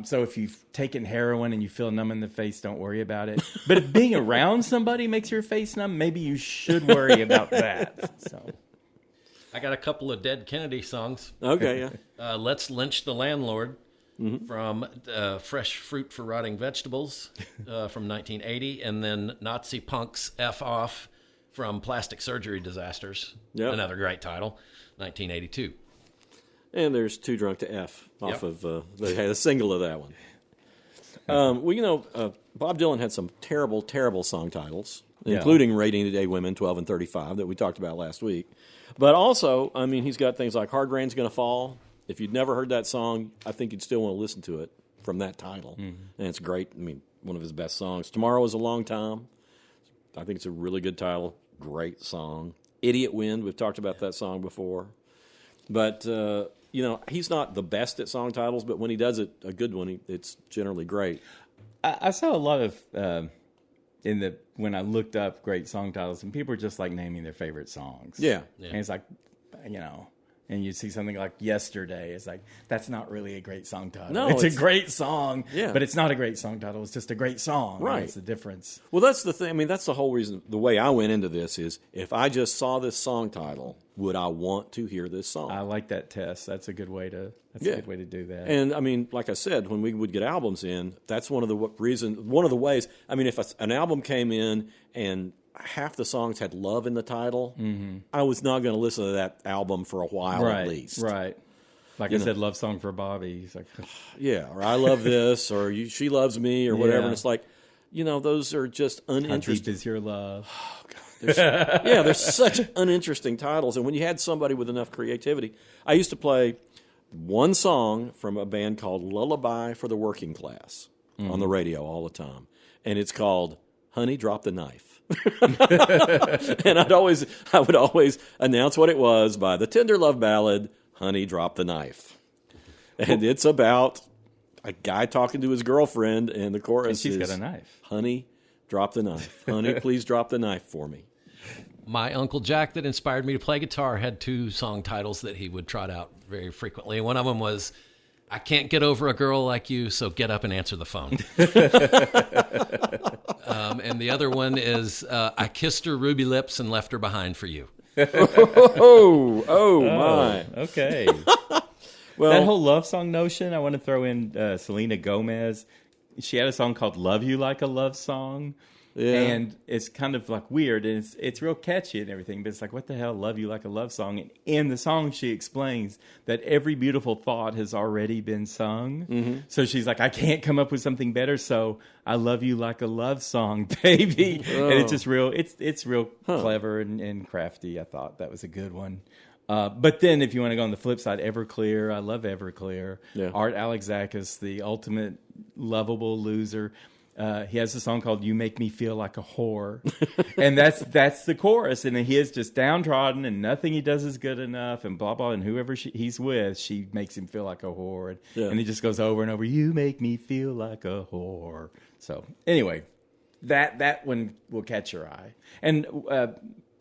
So if you've taken heroin and you feel numb in the face, don't worry about it. But if being around somebody makes your face numb, maybe you should worry about that. So, I got a couple of Dead Kennedy songs. Okay, yeah. Let's Lynch the Landlord from Fresh Fruit for Rotting Vegetables from 1980, and then Nazi Punk's F Off from Plastic Surgery Disasters. Yep. Another great title, 1982. And there's Too Drunk to F off of, they had a single of that one. Bob Dylan had some terrible, terrible song titles, including Rating Today Women, 12 and 35, that we talked about last week. But also, I mean, he's got things like Hard Rain's Gonna Fall. If you'd never heard that song, I think you'd still want to listen to it from that title. And it's great. I mean, one of his best songs. Tomorrow Is a Long Time. I think it's a really good title. Great song. Idiot Wind, we've talked about that song before. But, he's not the best at song titles, but when he does it, a good one, it's generally great. I saw a lot of, when I looked up great song titles, and people are just like naming their favorite songs. Yeah. And it's like, and you see something like Yesterday. It's like, that's not really a great song title. No, it's a great song, yeah. but it's not a great song title. It's just a great song. Right. That's the difference. Well, that's the thing. I mean, that's the whole reason. The way I went into this is, if I just saw this song title, would I want to hear this song? I like that test. That's a good way to. That's a good way to do that. And I mean, like I said, when we would get albums in, that's one of the ways. I mean, if an album came in and half the songs had love in the title, I was not going to listen to that album for a while at least. Right. Like I said, Love Song for Bobby. He's like, yeah, or I Love This, or She Loves Me, or whatever. And it's like, those are just uninteresting. How Deep Is Your Love? Oh, God. There's such uninteresting titles. And when you had somebody with enough creativity, I used to play one song from a band called Lullaby for the Working Class on the radio all the time. And it's called Honey, Drop the Knife. And I would always announce what it was by the tender love ballad, Honey, Drop the Knife. And it's about a guy talking to his girlfriend, and the chorus she's is, got a knife. Honey, drop the knife. Honey, please drop the knife for me. My Uncle Jack, that inspired me to play guitar, had two song titles that he would trot out very frequently. One of them was, I Can't Get Over a Girl Like You, So Get Up and Answer the Phone. And the other one is, I Kissed Her Ruby Lips and Left Her Behind for You. Oh my. Okay. Well, that whole love song notion, I want to throw in Selena Gomez. She had a song called Love You Like a Love Song. And it's kind of like weird, and it's real catchy and everything, but it's like, what the hell, Love You Like a Love Song? And in the song, she explains that every beautiful thought has already been sung. Mm-hmm. So she's like, I can't come up with something better, so I love you like a love song, baby. Oh. And it's just real, it's real clever and crafty. I thought that was a good one. But then if you want to go on the flip side, Everclear, I love Everclear. Yeah. Art Alexakis, the ultimate lovable loser. He has a song called "You Make Me Feel Like a Whore," and that's the chorus. And he is just downtrodden, and nothing he does is good enough, and blah blah. And whoever he's with, she makes him feel like a whore, and he just goes over and over. You make me feel like a whore. So anyway, that one will catch your eye. And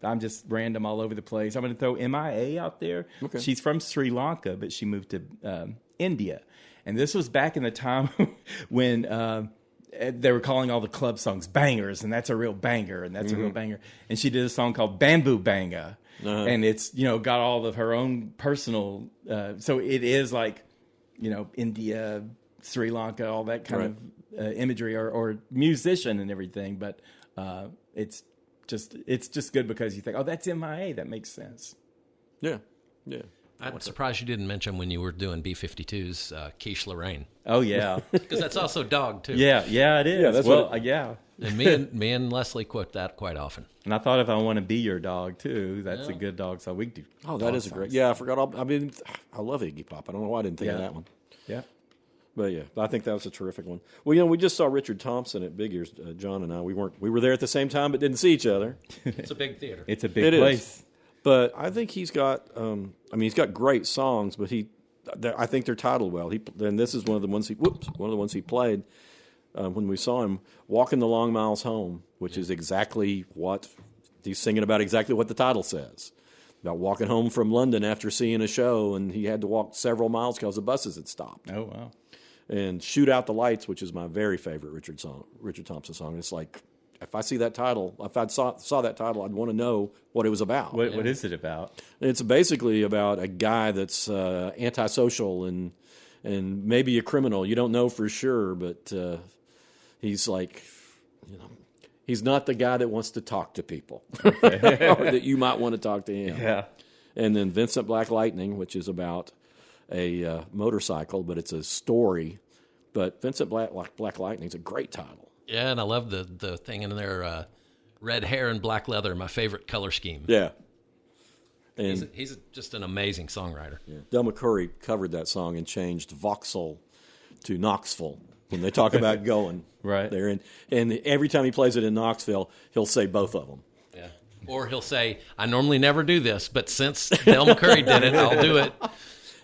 I'm just random all over the place. I'm going to throw MIA out there. Okay. She's from Sri Lanka, but she moved to India, and this was back in the time when. They were calling all the club songs bangers, and that's a real banger, and that's a real banger. And she did a song called Bamboo Banga, and it's, got all of her own personal, so it is like, India, Sri Lanka, all that kind of imagery or musician and everything. But it's just good because you think, oh, that's MIA, that makes sense. Yeah. I'm surprised you didn't mention when you were doing B-52's Quiche Lorraine. Oh, yeah. Because that's also dog, too. Yeah, it is. Yeah, that's yeah. And me and Leslie quote that quite often. And I thought If I Want to Be Your Dog, too, that's a good dog song. We do. Oh, that is a great. Yeah, I forgot. I love Iggy Pop. I don't know why I didn't think of that one. Yeah. But yeah, I think that was a terrific one. Well, we just saw Richard Thompson at Big Ears, John and I. We were there at the same time, but didn't see each other. It's a big theater. It's a big place. But I think he's got. He's got great songs, but I think they're titled well. And this is one of the ones he played when we saw him, "Walking the Long Miles Home," which is exactly what he's singing about. Exactly what the title says, about walking home from London after seeing a show, and he had to walk several miles because the buses had stopped. Oh wow! And "Shoot Out the Lights," which is my very favorite Richard Thompson song. It's like, if I see that title, if I saw that title, I'd want to know what it was about. What is it about? It's basically about a guy that's antisocial and maybe a criminal. You don't know for sure, but he's like, he's not the guy that wants to talk to people, or that you might want to talk to him. Yeah. And then Vincent Black Lightning, which is about a motorcycle, but it's a story. But Vincent Black Lightning is a great title. Yeah, and I love the thing in there, red hair and black leather, my favorite color scheme. Yeah. And he's just an amazing songwriter. Yeah. Del McCoury covered that song and changed Vauxhall to Knoxville when they talk about going there. And every time he plays it in Knoxville, he'll say both of them. Yeah. Or he'll say, I normally never do this, but since Del McCoury did it, I'll do it.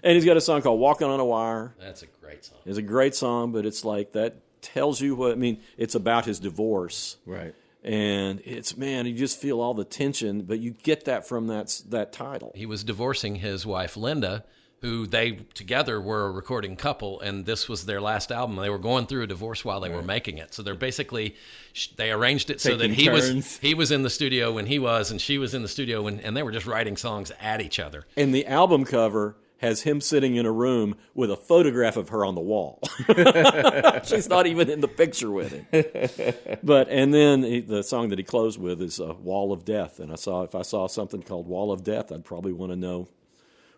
And he's got a song called "Walking on a Wire." That's a great song. It's a great song, but it's like that tells you what, it's about his divorce. Right. And you just feel all the tension, but you get that from that title. He was divorcing his wife, Linda, who they together were a recording couple, and this was their last album. They were going through a divorce while they were making it. So they're basically, they arranged it so that he was in the studio when he was, and she was in the studio when, and they were just writing songs at each other. And the album cover has him sitting in a room with a photograph of her on the wall. She's not even in the picture with him. And then the song that he closed with is "Wall of Death." And if I saw something called "Wall of Death," I'd probably want to know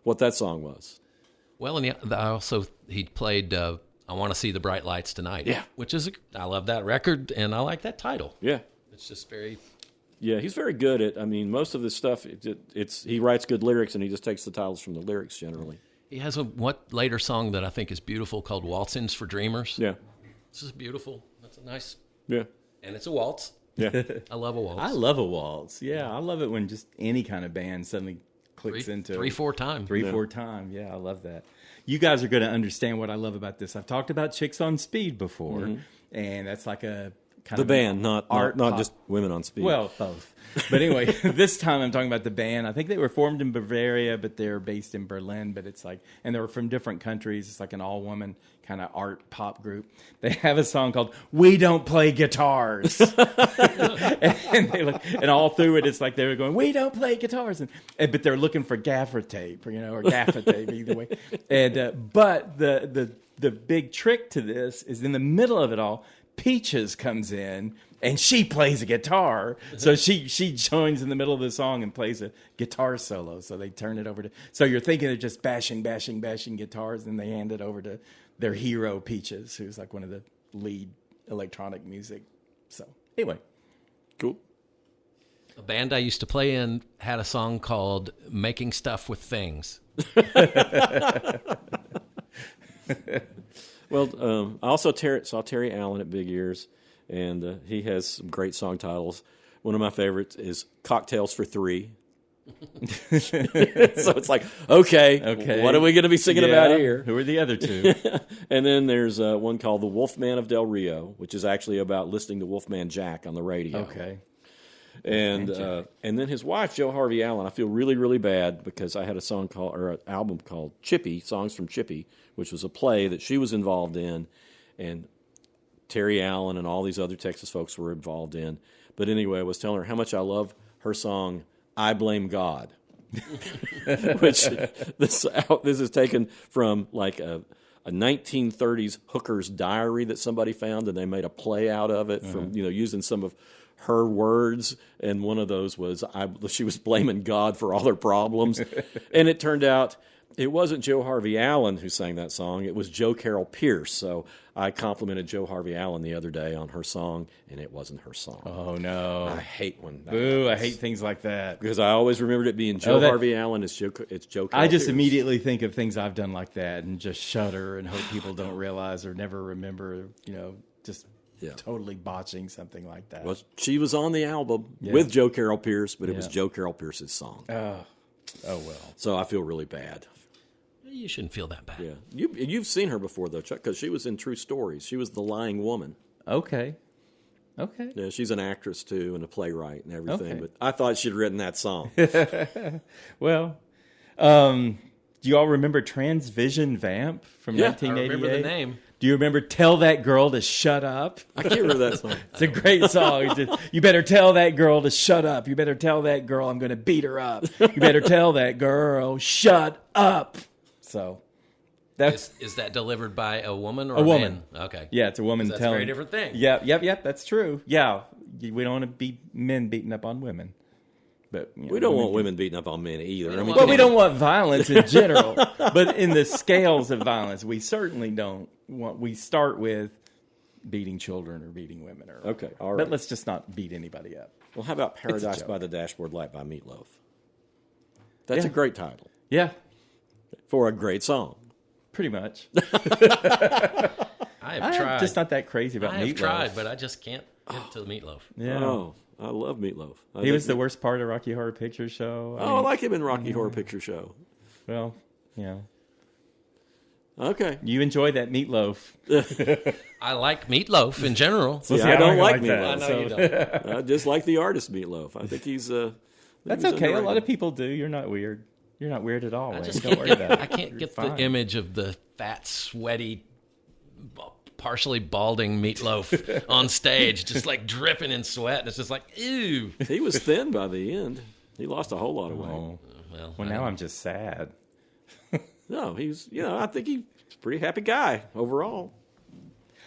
what that song was. Well, and he played "I Want to See the Bright Lights Tonight." Yeah, which is I love that record, and I like that title. Yeah, it's just very. Yeah, he's very good at. Most of this stuff. He writes good lyrics, and he just takes the titles from the lyrics generally. He has a later song that I think is beautiful called "Waltzings for Dreamers." Yeah, this is beautiful. That's a nice. Yeah, and it's a waltz. Yeah, I love a waltz. I love a waltz. Yeah, I love it when just any kind of band suddenly clicks into 3/4 time. 3/4 time. Yeah, I love that. You guys are going to understand what I love about this. I've talked about Chicks on Speed before, and that's like a kind the of band, not just Women on Speed. Well, both. But anyway, this time I'm talking about the band. I think they were formed in Bavaria, but they're based in Berlin. But it's like, and they were from different countries. It's like an all-woman kind of art pop group. They have a song called "We Don't Play Guitars," and all through it, it's like they were going, "We don't play guitars," but they're looking for gaffer tape, or gaffer tape, either way. And but the big trick to this is in the middle of it all. Peaches comes in and she plays a guitar. So she joins in the middle of the song and plays a guitar solo. So they turn it over to, so you're thinking they're just bashing guitars, and they hand it over to their hero Peaches, who's like one of the lead electronic music. So anyway. Cool. A band I used to play in had a song called Making Stuff with Things. Well, I also saw Terry Allen at Big Ears, and he has some great song titles. One of my favorites is Cocktails for Three. So it's like, okay, what are we going to be singing about here? Who are the other two? And then there's one called The Wolfman of Del Rio, which is actually about listening to Wolfman Jack on the radio. Okay. And then his wife, Jo Harvey Allen. I feel really, really bad because I had a song called, or an album called Chippy, Songs from Chippy, which was a play that she was involved in, and Terry Allen and all these other Texas folks were involved in. But anyway, I was telling her how much I love her song, I Blame God, which this is taken from like a 1930s hooker's diary that somebody found, and they made a play out of it from, using some of her words, and one of those was she was blaming God for all her problems. And it turned out it wasn't Jo Harvey Allen who sang that song, it was Jo Carol Pierce. So I complimented Jo Harvey Allen the other day on her song, and it wasn't her song. Oh, no. I hate when that Boo, happens. I hate things like that. Because I always remembered it being Jo Harvey Allen, it's Jo Carol I just Pierce. immediately think of things I've done like that and just shudder and hope people don't realize or never remember, just totally botching something like that. Well, she was on the album with Jo Carol Pierce, but it was Jo Carol Pierce's song. Oh, well. So I feel really bad. You shouldn't feel that bad. Yeah, you've seen her before though, Chuck, because she was in True Stories. She was the lying woman. Okay. Yeah, she's an actress too and a playwright and everything. Okay. But I thought she'd written that song. Well, do you all remember Transvision Vamp from 1988? I remember the name. Do you remember Tell That Girl to Shut Up? I can't remember that song. It's a great song. It's just, you better tell that girl to shut up. You better tell that girl I'm going to beat her up. You better tell that girl, shut up. So that's Is that delivered by a woman or a woman. man? Okay. Yeah, it's a woman That's telling. a very different thing. Yep. That's true. Yeah, we don't want to be men beating up on women. But We don't want women beating up on men either. don't I mean, want we don't want violence in general. But in the scales of violence, we certainly don't want. We start with beating children or beating women. Or Okay, all right. But let's just not beat anybody up. well, how about Paradise joke. by the Dashboard Light by Meatloaf? That's a Yeah. great title Yeah, for a great song. pretty much. I have tried. I'm just not that crazy about I have Meatloaf. tried, but I just can't get to the meatloaf. Yeah. Oh, I love Meatloaf. He was the worst part of Rocky Horror Picture Show. I like him in Rocky Horror Picture Show. Well, Okay. you enjoy that meatloaf. I like meatloaf in general. See, see, I don't like that. I Meatloaf. know you don't. I just like the artist Meatloaf. I think he's That's okay. A lot of people do. You're not weird. You're not weird at all. I Wayne. just Don't can't worry get, about I it. can't get fine. the image of the fat, sweaty, partially balding meatloaf on stage, just like dripping in sweat. And it's just like, ew. He was thin by the end. He lost a whole lot of weight. Oh. Well, Well, now I'm just sad. No, he's I think he's a pretty happy guy overall.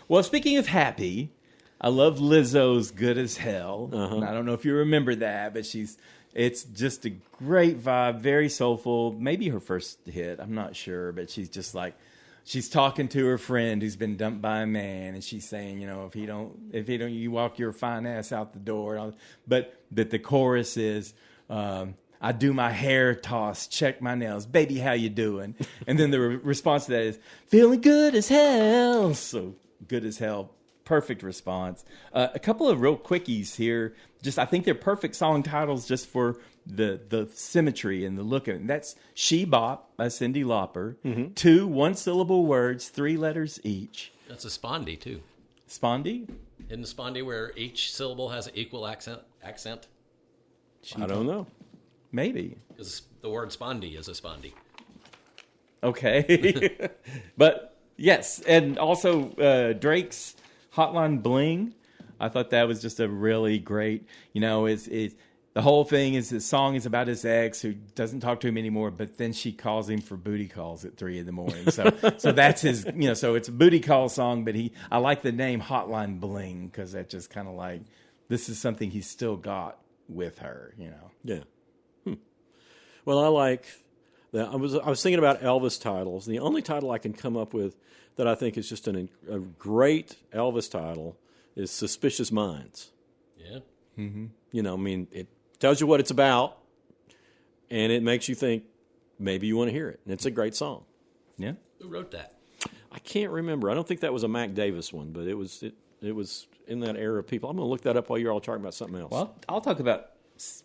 Well, speaking of happy, I love Lizzo's "Good as Hell." And I don't know if you remember that, but it's just a great vibe, very soulful. Maybe her first hit, I'm not sure, but she's just like, she's talking to her friend who's been dumped by a man, and she's saying, if he don't, you walk your fine ass out the door. But the chorus is, I do my hair toss, check my nails, baby, how you doing? And then the response to that is, feeling good as hell. So good as hell. Perfect response. A couple of real quickies here. I think they're perfect song titles just for the symmetry and the look of it. And that's She Bop by Cyndi Lauper. 2 one-syllable words, 3 letters each. that's a spondy, too. Spondy? Isn't the spondy where each syllable has an equal accent? I don't know. Maybe. Because the word spondy is a spondy. Okay. But yes, and also Drake's Hotline Bling. I thought that was just a really great, the whole thing is the song is about his ex who doesn't talk to him anymore, but then she calls him for booty calls at 3 a.m. So that's his, so it's a booty call song, but I like the name Hotline Bling because that just kind of like, this is something he's still got with her, Yeah. Well, I like that. I was thinking about Elvis titles. The only title I can come up with that I think is just a great Elvis title is Suspicious Minds. Yeah. Mm-hmm. It tells you what it's about, and it makes you think maybe you want to hear it. And it's a great song. Yeah. Who wrote that? I can't remember. I don't think that was a Mac Davis one, but it was in that era of people. I'm going to look that up while you're all talking about something else. Well, I'll talk about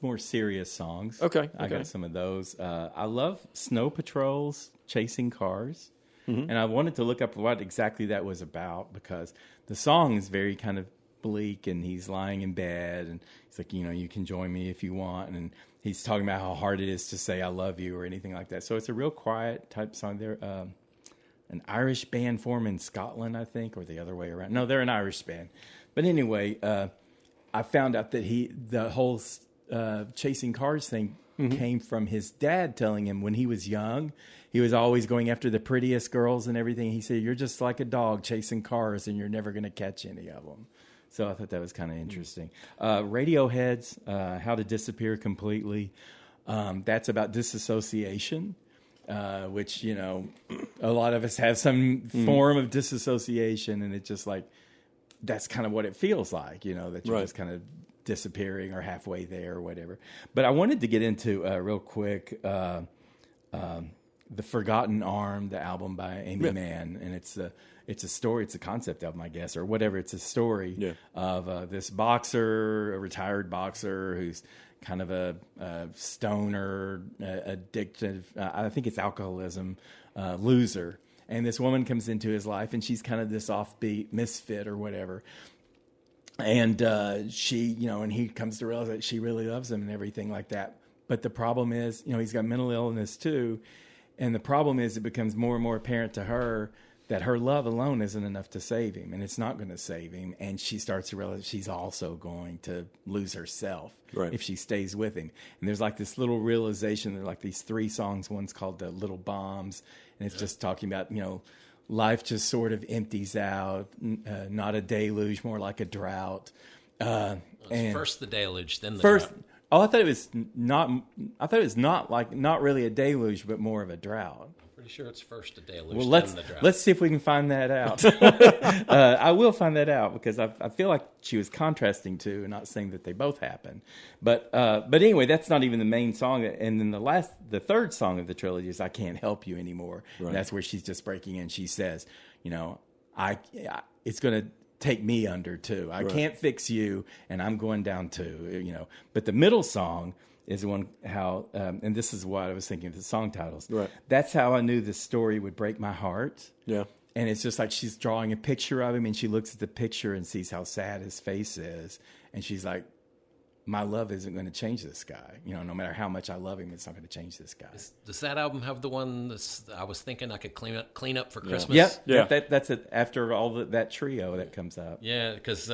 more serious songs. Okay. I got some of those. I love Snow Patrol's Chasing Cars. Mm-hmm. And I wanted to look up what exactly that was about because the song is very kind of bleak and he's lying in bed and he's like, you can join me if you want. And he's talking about how hard it is to say I love you or anything like that. So it's a real quiet type song. They're an Irish band formed in Scotland, I think, or the other way around. No, they're an Irish band. But anyway, I found out that the whole Chasing Cars thing came from his dad telling him when he was young, he was always going after the prettiest girls and everything. He said, "You're just like a dog chasing cars and you're never going to catch any of them." So I thought that was kind of interesting. Radiohead's How to Disappear Completely. That's about disassociation, which, a lot of us have some form of disassociation. And it's just like, that's kind of what it feels like, that you're just kind of disappearing or halfway there or whatever. But I wanted to get into real quick The Forgotten Arm, the album by Amy Mann, and it's a story, it's a concept album, I guess, or whatever. It's a story of this boxer, a retired boxer who's kind of a stoner, addictive, I think it's alcoholism, loser. And this woman comes into his life, and she's kind of this offbeat misfit or whatever. And she, and he comes to realize that she really loves him and everything like that. But the problem is, he's got mental illness too. And the problem is it becomes more and more apparent to her that her love alone isn't enough to save him, and it's not going to save him. And she starts to realize she's also going to lose herself if she stays with him. And there's like this little realization. There are like these 3 songs. One's called The Little Bombs, and it's just talking about, life just sort of empties out, not a deluge, more like a drought. And first the deluge, then the first. drought. Oh, I thought it was not. I thought it was not really a deluge, but more of a drought. Pretty sure it's first a deluge, Well, then the drought. let's see if we can find that out. I will find that out because I feel like she was contrasting two and not saying that they both happen. But anyway, that's not even the main song. And then the third song of the trilogy is "I Can't Help You Anymore." Right. And that's where she's just breaking in. She says, it's going to take me under too. I can't fix you, and I'm going down too. But the middle song is the one and this is what I was thinking of the song titles. Right. That's how I knew this story would break my heart. Yeah. And it's just like she's drawing a picture of him, and she looks at the picture and sees how sad his face is, and she's like, my love isn't going to change this guy. No matter how much I love him, it's not going to change this guy. Does that album have the one I was thinking I could clean up for Christmas? Yep. Yeah. That's it. After all that trio that comes up. Yeah, because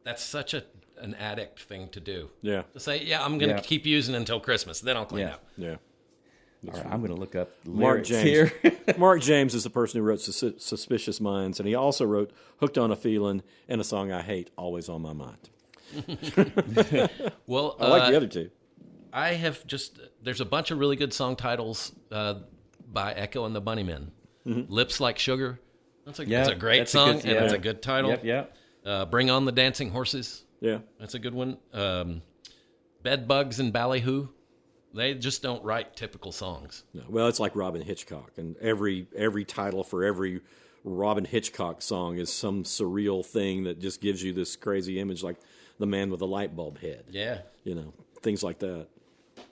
that's such an addict thing to do. Yeah. To say, I'm going to keep using until Christmas, then I'll clean up. Yeah. All right, I'm going to look up Mark lyrics James. here. Mark James is the person who wrote Suspicious Minds, and he also wrote Hooked on a Feeling and a song I hate, Always on My Mind. Well, I like the other two. I have there's a bunch of really good song titles by Echo and the Bunnymen. Mm-hmm. Lips Like Sugar. That's a great song, and it's a good title. Yep. Bring on the Dancing Horses. Yeah. That's a good one. Bed Bugs and Ballyhoo. They just don't write typical songs. No. Well, it's like Robin Hitchcock, and every title for every Robin Hitchcock song is some surreal thing that just gives you this crazy image, like the man with the light bulb head. Yeah. Things like that.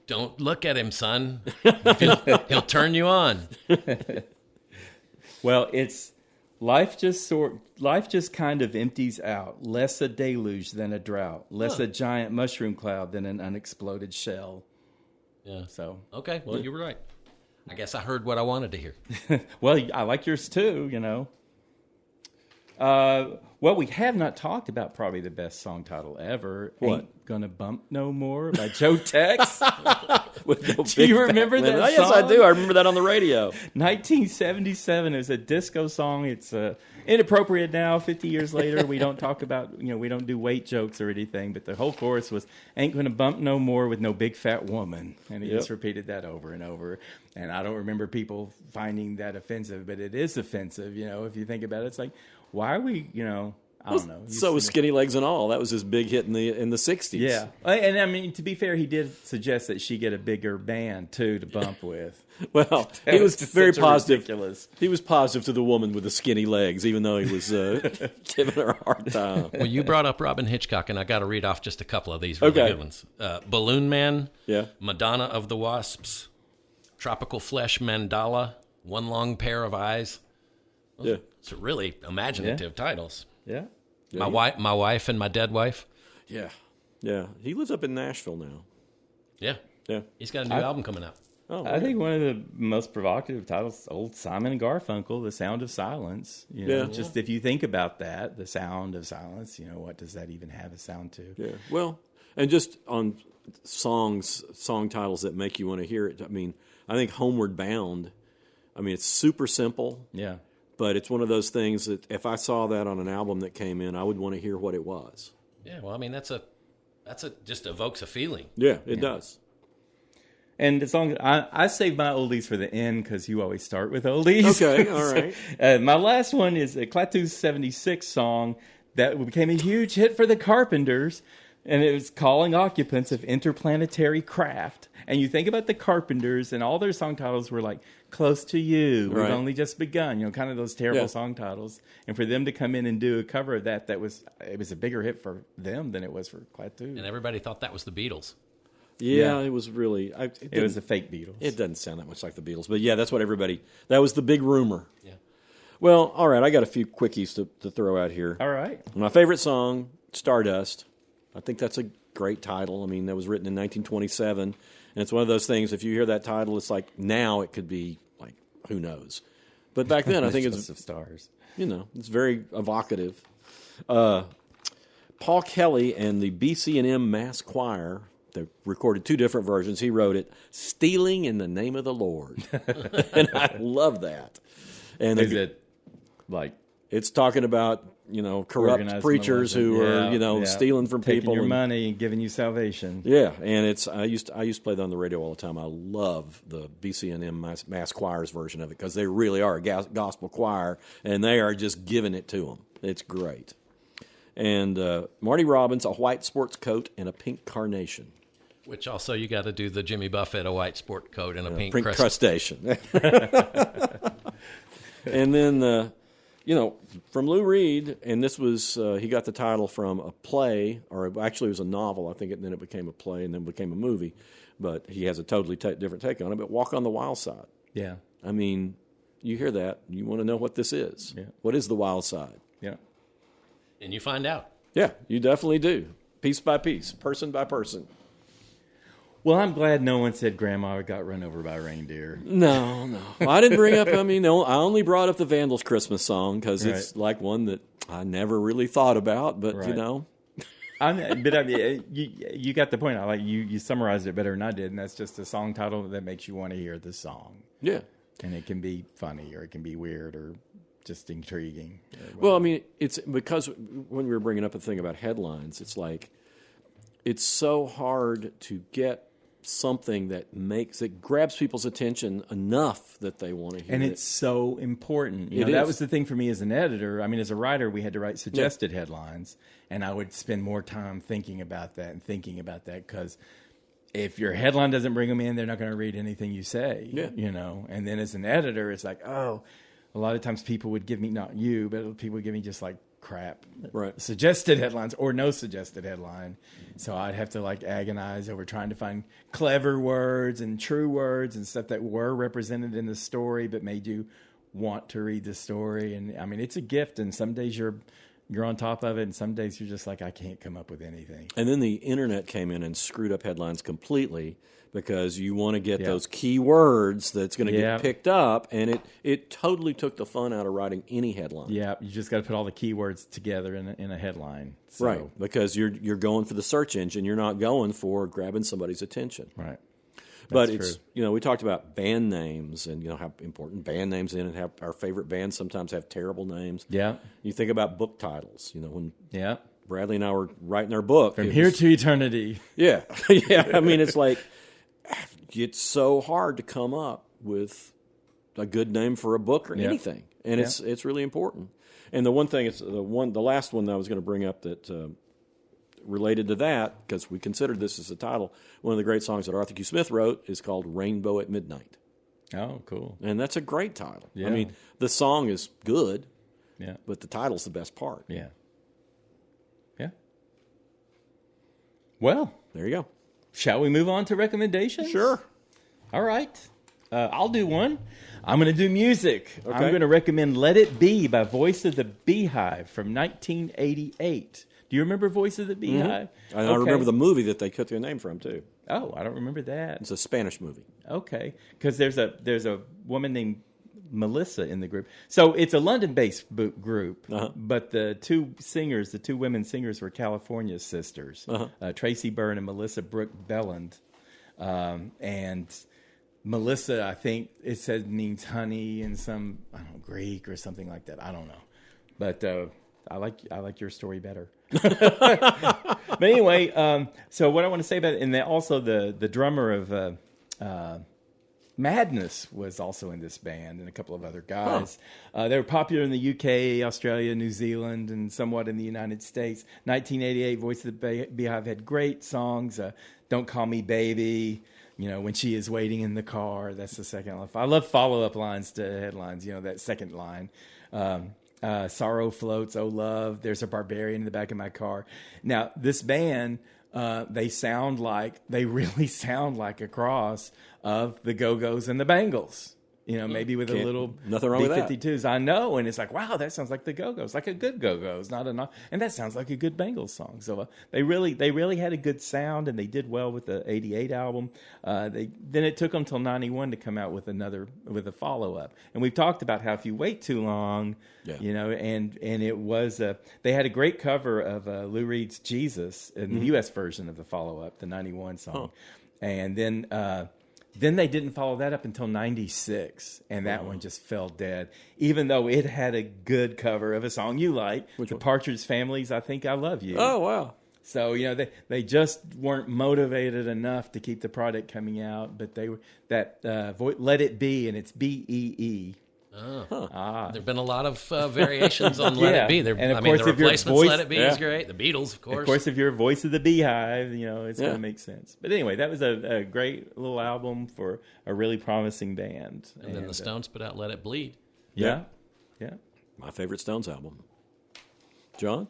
Don't look at him, son. He'll turn you on. Well, it's life just kind of empties out. Less a deluge than a drought. Less a giant mushroom cloud than an unexploded shell. Yeah. So okay. Well, you were right. I guess I heard what I wanted to hear. Well, I like yours too. Well, we have not talked about probably the best song title ever. What? Ain't Gonna Bump No More by Joe Tex. With no Do big you fat remember lemon. that Oh, yes, I song? do. I remember that on the radio. 1977. It was a disco song. It's inappropriate now. 50 years later, we don't talk about, we don't do weight jokes or anything. But the whole chorus was, "Ain't gonna bump no more with no big fat woman," and he just repeated that over and over. And I don't remember people finding that offensive, but it is offensive. If you think about it, it's like, why are we, I don't know. So was Skinny Legs and All. That was his big hit in the 60s. Yeah. And I mean, to be fair, he did suggest that she get a bigger band, too, to bump with. Well, he was just very such a positive. ridiculous. He was positive to the woman with the skinny legs, even though he was giving her a hard time. Well, you brought up Robin Hitchcock, and I got to read off just a couple of these really good ones. Balloon Man, Madonna of the Wasps, Tropical Flesh Mandala, One Long Pair of Eyes. It's really imaginative titles. Yeah. My wife and my dead wife. Yeah. He lives up in Nashville now. Yeah. He's got a new album coming out. Oh, I think one of the most provocative titles, old Simon and Garfunkel, The Sound of Silence. Just if you think about that, the sound of silence, what does that even have a sound to? Yeah. Well, and just on song titles that make you want to hear it. I mean, I think Homeward Bound, it's super simple. Yeah. But it's one of those things that if I saw that on an album that came in, I would want to hear what it was. Yeah, well, that's just evokes a feeling. Yeah, it does. And as long as I save my oldies for the end because you always start with oldies. Okay, all right. My last one is a Klaatu's 76 song that became a huge hit for the Carpenters, and it was Calling Occupants of Interplanetary Craft. And you think about the Carpenters, and all their song titles were like, Close to You, We've Only Just Begun, kind of those terrible song titles. And for them to come in and do a cover of that it was a bigger hit for them than it was for Klaatu. And everybody thought that was the Beatles. Yeah, it was really... It was the fake Beatles. It doesn't sound that much like the Beatles. But yeah, that's what that was the big rumor. Yeah. Well, all right, I got a few quickies to throw out here. All right. My favorite song, Stardust. I think that's a great title. That was written in 1927. And it's one of those things, if you hear that title, it's like now it could be like, who knows? But back then, I think it's... of stars. It's very evocative. Paul Kelly and the BC&M Mass Choir... They recorded two different versions. He wrote it, "Stealing in the Name of the Lord." And I love that. And is it like... It's talking about, corrupt preachers who are, stealing from taking people. Your money and giving you salvation. Yeah, and I used to play that on the radio all the time. I love the BC&M Mass Choir's version of it because they really are a gospel choir, and they are just giving it to them. It's great. And Marty Robbins, A White Sports Coat and a Pink Carnation. Which also you got to do the Jimmy Buffett, A White Sport Coat and a pink crustacean. And then, from Lou Reed, and this was, he got the title from a play, or actually it was a novel, I think, and then it became a play and then became a movie. But he has a totally different take on it. But Walk on the Wild Side. Yeah. You hear that, you want to know what this is. Yeah. What is the wild side? Yeah. And you find out. Yeah, you definitely do. Piece by piece, person by person. Well, I'm glad no one said Grandma got run over by a reindeer. No. Well, I didn't bring up, I only brought up the Vandals Christmas song because it's like one that I never really thought about, but you got the point. I like you summarized it better than I did, and that's just a song title that makes you want to hear the song. Yeah. And it can be funny or it can be weird or just intriguing. Well, it's because when we were bringing up the thing about headlines, it's like it's so hard to get something that grabs people's attention enough that they want to hear it. And it's so important. That was the thing for me as an editor. As a writer, we had to write suggested headlines, and I would spend more time thinking about that because if your headline doesn't bring them in, they're not going to read anything you say. Yeah. And then as an editor, it's like, a lot of times people would give me, not you, but people would give me just like crap. Right. Suggested headlines or no suggested headline. So I'd have to agonize over trying to find clever words and true words and stuff that were represented in the story but made you want to read the story. And it's a gift, and some days you're you're on top of it, and some days you're just like, I can't come up with anything. And then the internet came in and screwed up headlines completely because you want to get those key words that's going to get picked up, and it totally took the fun out of writing any headline. Yeah, you just got to put all the keywords together in a headline. So. Right, because you're going for the search engine. You're not going for grabbing somebody's attention. Right. But it's we talked about band names and how important band names in, and how our favorite bands sometimes have terrible names. Yeah. You think about book titles. When yeah, Bradley and I were writing our book, From Here to Eternity. Yeah, yeah. I mean, it's like it's so hard to come up with a good name for a book or anything, and it's really important. And the one thing, the last one that I was going to bring up that. Related to that, because we considered this as a title, one of the great songs that Arthur Q. Smith wrote is called Rainbow at Midnight. Oh, cool. And that's a great title. Yeah. I mean, the song is good, yeah, but the title's the best part. Yeah. Yeah. Well, there you go. Shall we move on to recommendations? Sure. All right. I'll do one. I'm going to do music. Okay. I'm going to recommend Let It Be by Voice of the Beehive from 1988. Do you remember Voice of the Beehive? Mm-hmm. I remember the movie that they took their name from, too. Oh, I don't remember that. It's a Spanish movie. Okay. Because there's a woman named Melissa in the group. So it's a London-based group, but the two women singers were California sisters, Tracy Byrne and Melissa Brooke Belland. And Melissa, I think it said means honey in some, Greek or something like that. I don't know. But I like your story better. But anyway, so what I want to say about it, and then also the drummer of Madness was also in this band, and a couple of other guys. They were popular in the UK, Australia, New Zealand, and somewhat in the United States. 1988, Voice of the Beehive had great songs. Don't Call Me Baby. When she is waiting in the car. That's the second. I love follow-up lines to headlines. That second line. Sorrow Floats, Oh Love, There's a Barbarian in the Back of My Car. Now, this band, they really sound like a cross of the Go-Go's and the Bangles. Maybe with a little nothing wrong with that. B-52s. I know, and it's like, wow, that sounds like the Go-Go's, like a good Go-Go's, and that sounds like a good Bangles song. So they really had a good sound, and they did well with the '88 album. Then it took them till '91 to come out with a follow-up. And we've talked about how if you wait too long, and it was they had a great cover of Lou Reed's Jesus in the U.S. version of the follow-up, the '91 song, and then they didn't follow that up until 96, and that one just fell dead, even though it had a good cover of a song you like, Which the one? Partridge Family's I Think I Love You. Oh, wow. So, they just weren't motivated enough to keep the product coming out, but they were Let It Be, and it's B-E-E. There have been a lot of variations on Let It Be. And of the course, if your replacements voice- Let It Be is great. The Beatles, of course. Of course, if you're a Voice of the Beehive, it's going to make sense. But anyway, that was a great little album for a really promising band. And then the Stones put out Let It Bleed. Yeah. My favorite Stones album. John?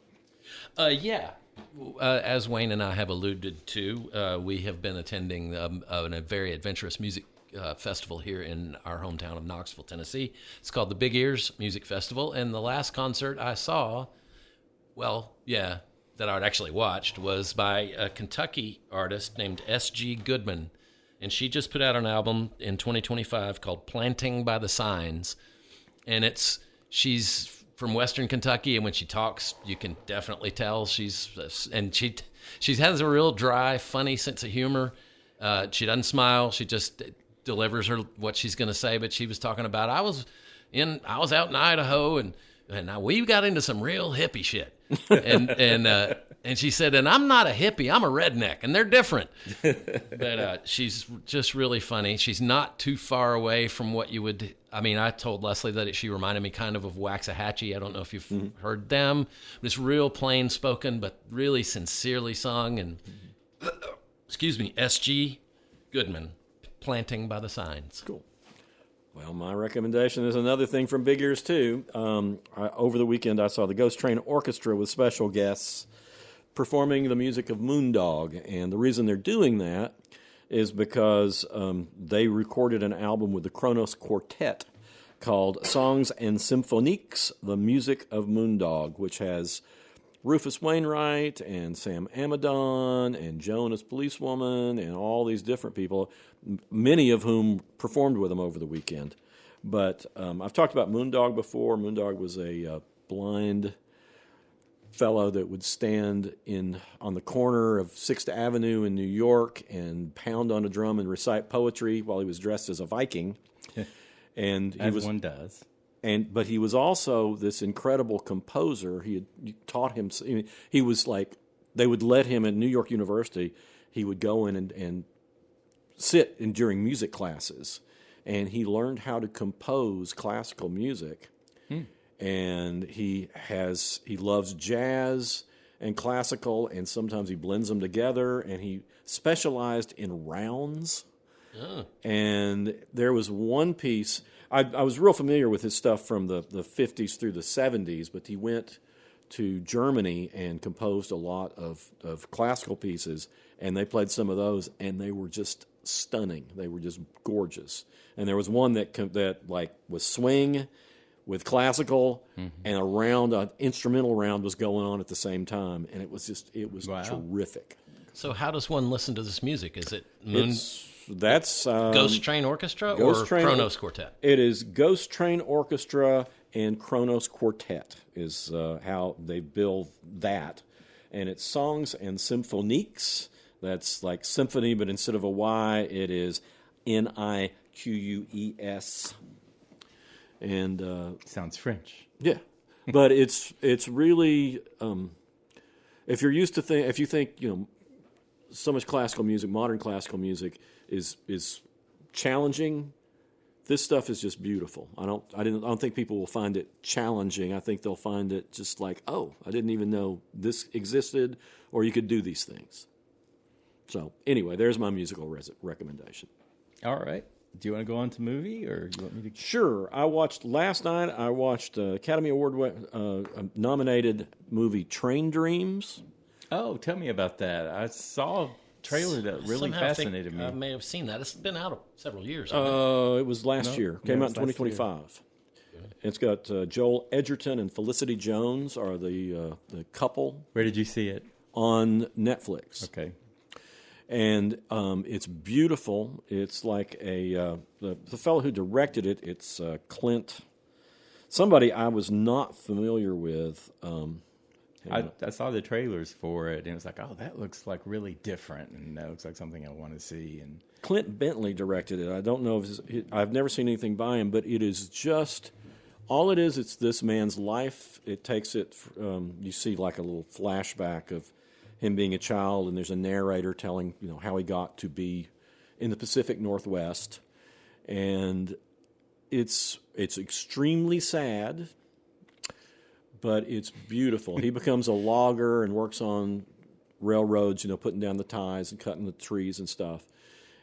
As Wayne and I have alluded to, we have been attending a very adventurous music festival here in our hometown of Knoxville, Tennessee. It's called the Big Ears Music Festival, and the last concert I saw, that I'd actually watched, was by a Kentucky artist named S.G. Goodman, and she just put out an album in 2025 called Planting by the Signs, and she's from Western Kentucky, and when she talks, you can definitely tell she has a real dry, funny sense of humor. She doesn't smile. She just delivers what she's going to say. But she was talking about, I was out in Idaho, and we got into some real hippie shit. And she said, and I'm not a hippie, I'm a redneck, and they're different. But she's just really funny. She's not too far away from what you would. I told Leslie that she reminded me kind of Waxahachie. I don't know if you've heard them. But it's real plain spoken, but really sincerely sung. And excuse me, S.G. Goodman, Planting by the Signs. Cool. Well, my recommendation is another thing from Big Ears, too. Over the weekend, I saw the Ghost Train Orchestra with special guests performing the music of Moondog. And the reason they're doing that is because they recorded an album with the Kronos Quartet called Songs and Symphoniques, The Music of Moondog, which has Rufus Wainwright and Sam Amidon and Joan as Policewoman and all these different people, many of whom performed with him over the weekend. But I've talked about Moondog before. Moondog was a blind fellow that would stand on the corner of 6th Avenue in New York and pound on a drum and recite poetry while he was dressed as a Viking. And one does. But he was also this incredible composer. He taught him. He was like, they would let him at New York University. He would go in and sit during music classes, and he learned how to compose classical music. And he loves jazz and classical, and sometimes he blends them together. And he specialized in rounds. And there was one piece. I was real familiar with his stuff from the 50s through the 70s, but he went to Germany and composed a lot of classical pieces, and they played some of those, and they were just stunning. They were just gorgeous. And there was one that like was swing with classical, and an instrumental round was going on at the same time, and it was terrific. So how does one listen to this music? Is it Ghost Train Orchestra or Kronos Quartet? It is Ghost Train Orchestra and Kronos Quartet is how they build that. And it's Songs and Symphoniques. That's like symphony, but instead of a Y, it is Niques. And sounds French. Yeah, but it's really if you think so much classical music, modern classical music is challenging. This stuff is just beautiful. I don't think people will find it challenging. I think they'll find it just like, oh, I didn't even know this existed, or you could do these things. So anyway, there's my musical recommendation. All right. Do you want to go on to movie, or do you want me to? Sure. Last night I watched Academy Award nominated movie Train Dreams. Oh, tell me about that. I saw a trailer that really fascinated me. I may have seen that. It's been out several years. It was last year. Came out in 2025. It's got Joel Edgerton and Felicity Jones are the couple. Where did you see it? On Netflix. Okay. And it's beautiful. It's like the fellow who directed it. It's Clint. Somebody I was not familiar with. I saw the trailers for it, and it was like, oh, that looks like really different, and that looks like something I want to see. And Clint Bentley directed it. I don't know I've never seen anything by him, but it is just all it is. It's this man's life. It takes it. You see like a little flashback of him being a child, and there's a narrator telling how he got to be in the Pacific Northwest, and it's extremely sad, but it's beautiful. He becomes a logger and works on railroads, putting down the ties and cutting the trees and stuff,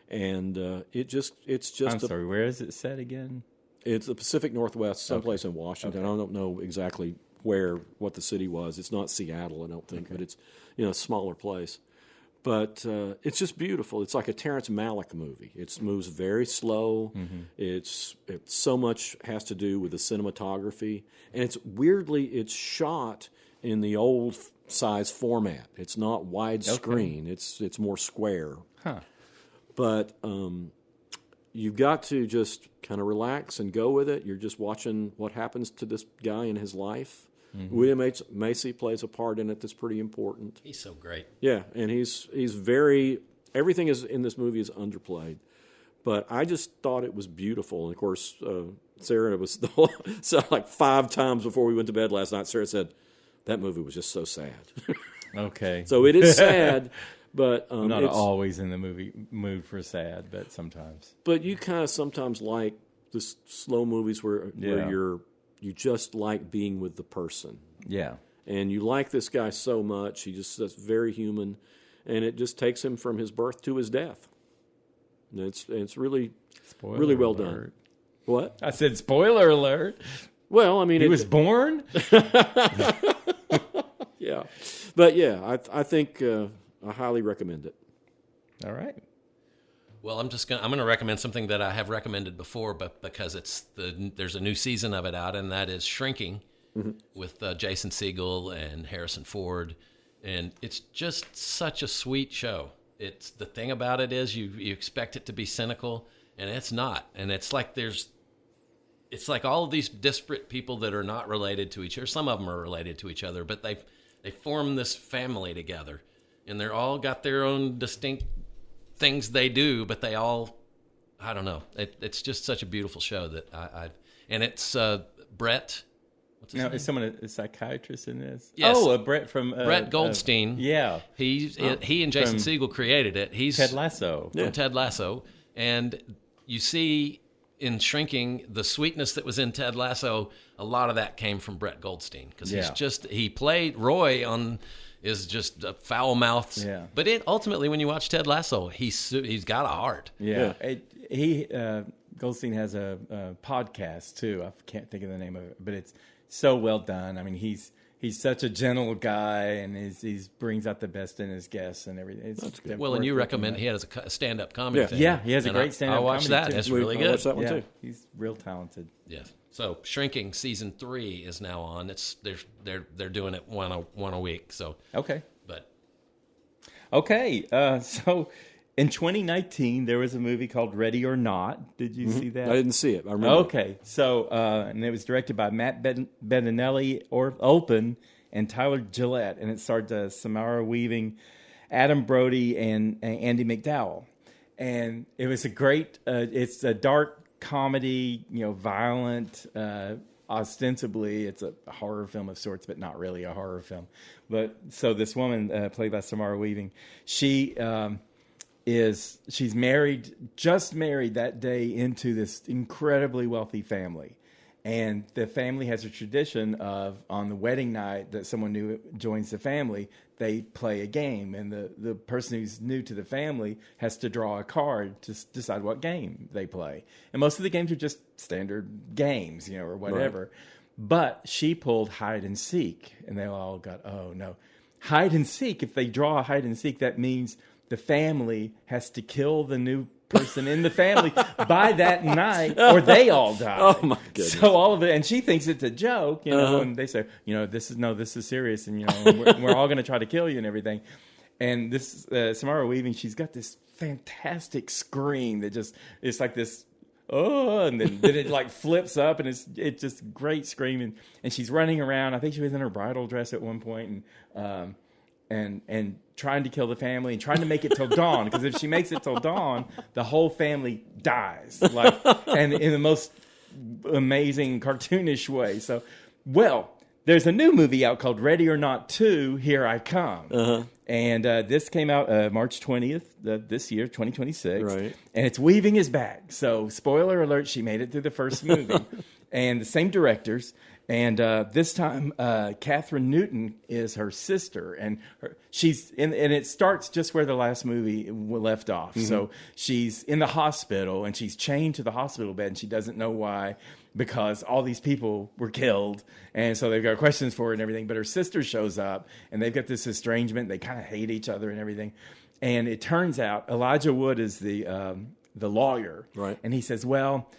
and it's just. I'm sorry, where is it set again? It's the Pacific Northwest, someplace in Washington. Okay. I don't know exactly what the city was. It's not Seattle, I don't think, but it's a smaller place. But it's just beautiful. It's like a Terrence Malick movie. It moves very slow. Mm-hmm. It's so much has to do with the cinematography, and it's shot in the old size format. It's not widescreen. Okay. It's more square. Huh. But you've got to just kind of relax and go with it. You're just watching what happens to this guy in his life. Mm-hmm. William H. Macy plays a part in it that's pretty important. He's so great. Yeah, and he's very everything is in this movie is underplayed, but I just thought it was beautiful. And of course, Sarah was so like 5 times before we went to bed last night. Sarah said that movie was just so sad. Okay, so it is sad, but not always in the movie mood for sad, but sometimes. But you kind of sometimes like the slow movies where you just like being with the person. Yeah. And you like this guy so much. That's very human. And it just takes him from his birth to his death. And it's really, really well done. What? I said spoiler alert. Well, I mean... He was born? Yeah. But yeah, I think I highly recommend it. All right. Well, I'm gonna recommend something that I have recommended before, but because there's a new season of it out, and that is Shrinking with Jason Segel and Harrison Ford, and it's just such a sweet show. It's the thing about it is you expect it to be cynical, and it's not, and it's like all of these disparate people that are not related to each other. Some of them are related to each other, but they form this family together, and they're all got their own distinct things they do, but they all, I don't know. It's just such a beautiful show that and it's Brett. What's his name? Is someone a psychiatrist in this? Yes. Oh, Brett from Brett Goldstein. Yeah, he and Jason Segel created it. He's Ted Lasso. From Ted Lasso, and you see in Shrinking the sweetness that was in Ted Lasso. A lot of that came from Brett Goldstein because he played Roy on. Is just a foul mouth. Yeah. But ultimately, when you watch Ted Lasso, he's got a heart. Yeah. Goldstein has a podcast too. I can't think of the name of it, but it's so well done. I mean, he's such a gentle guy, and he brings out the best in his guests and everything. Well, and you recommend he has a stand-up comedy thing. Yeah, he has a great stand-up comedy. I watched that. Too. It's really good. I watched that one too. He's real talented. Yes. So Shrinking season 3 is now on. They're doing it one a week. So okay. But okay. So in 2019 there was a movie called Ready or Not. Did you see that? I didn't see it. I remember. Okay. So and it was directed by Matt Bettinelli Olpin and Tyler Gillette, and it starred Samara Weaving, Adam Brody, and Andy McDowell. And it was a great. It's a dark comedy, violent. Ostensibly, it's a horror film of sorts, but not really a horror film. But so this woman, played by Samara Weaving, she's just married that day into this incredibly wealthy family. And the family has a tradition of, on the wedding night that someone new joins the family, they play a game. And the person who's new to the family has to draw a card to decide what game they play. And most of the games are just standard games, or whatever. Right. But she pulled hide and seek. And they all got, oh, no. Hide and seek, if they draw a hide and seek, that means the family has to kill the new person in the family by that night, or they all die. Oh my goodness! So all of it, and she thinks it's a joke, and they say, this is serious, and we're all going to try to kill you and everything. And this Samara Weaving, she's got this fantastic scream that it's like this, and then it like flips up, and it's just great screaming, and she's running around. I think she was in her bridal dress at one point, and trying to kill the family and trying to make it till dawn, because if she makes it till dawn, the whole family dies, and in the most amazing cartoonish way. So, there's a new movie out called Ready or Not 2, Here I Come. And this came out March 20th this year, 2026. Right. And it's Weaving is back. So, spoiler alert, she made it through the first movie. And the same directors. And this time, Catherine Newton is her sister, and and it starts just where the last movie left off. Mm-hmm. So she's in the hospital, and she's chained to the hospital bed, and she doesn't know why, because all these people were killed, and so they've got questions for her and everything. But her sister shows up, and they've got this estrangement. They kind of hate each other and everything. And it turns out Elijah Wood is the lawyer, right? And he says, well,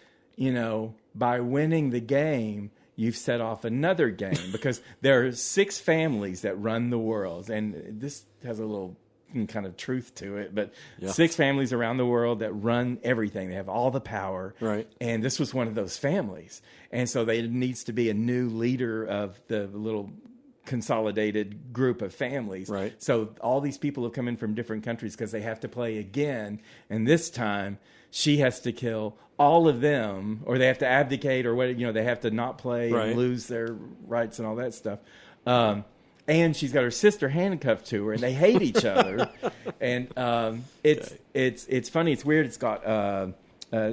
by winning the game, you've set off another game, because there are 6 families that run the world. And this has a little kind of truth to it, but 6 families around the world that run everything. They have all the power. Right. And this was one of those families. And so there needs to be a new leader of the little consolidated group of families. Right. So all these people have come in from different countries because they have to play again. And this time she has to kill all of them, or they have to abdicate, or they have to not play and lose their rights and all that stuff. And she's got her sister handcuffed to her, and they hate each other. And it's funny. It's weird. It's got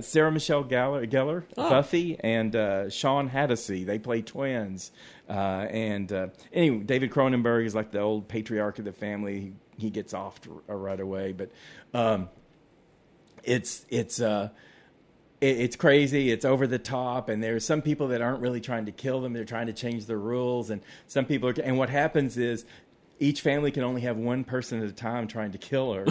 Sarah Michelle Gellar, Buffy, and Sean Hattasey. They play twins. Anyway, David Cronenberg is like the old patriarch of the family. He gets off right away, but it's crazy. It's over the top, and there's some people that aren't really trying to kill them. They're trying to change the rules, and some people are. And what happens is, each family can only have one person at a time trying to kill her.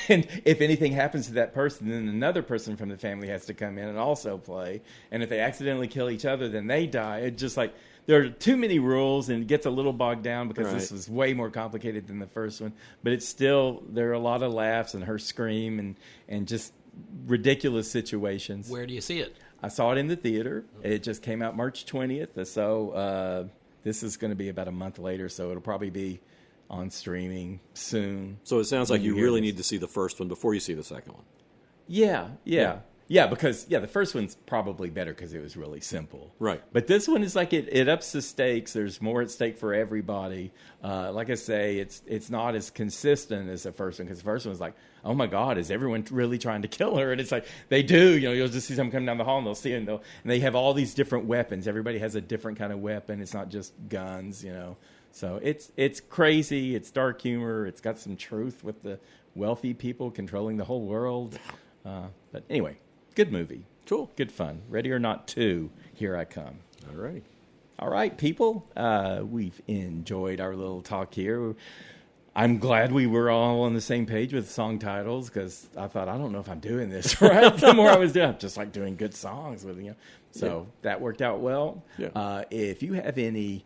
And if anything happens to that person, then another person from the family has to come in and also play. And if they accidentally kill each other, then they die. It's just like there are too many rules, and it gets a little bogged down because this was way more complicated than the first one. But it's still, there are a lot of laughs and her scream and just ridiculous situations. Where do you see it? I saw it in the theater. It just came out March 20th. So this is going to be about a month later, so it'll probably be on streaming soon. So it sounds like you really need to see the first one before you see the second one. Yeah, because the first one's probably better because it was really simple. Right. But this one is like it ups the stakes. There's more at stake for everybody. Like I say, it's not as consistent as the first one because the first one was like, oh my God, is everyone really trying to kill her? And it's like they do. You'll just see someone come down the hall and they'll see it, and they have all these different weapons. Everybody has a different kind of weapon. It's not just guns, So it's crazy. It's dark humor. It's got some truth with the wealthy people controlling the whole world. But anyway. Good movie. Cool. Good fun. Ready or Not 2, here I come. All right. All right, people. We've enjoyed our little talk here. I'm glad we were all on the same page with song titles because I thought, I don't know if I'm doing this right. The more I was doing, I just like doing good songs with you. So that worked out well. Yeah. If you have any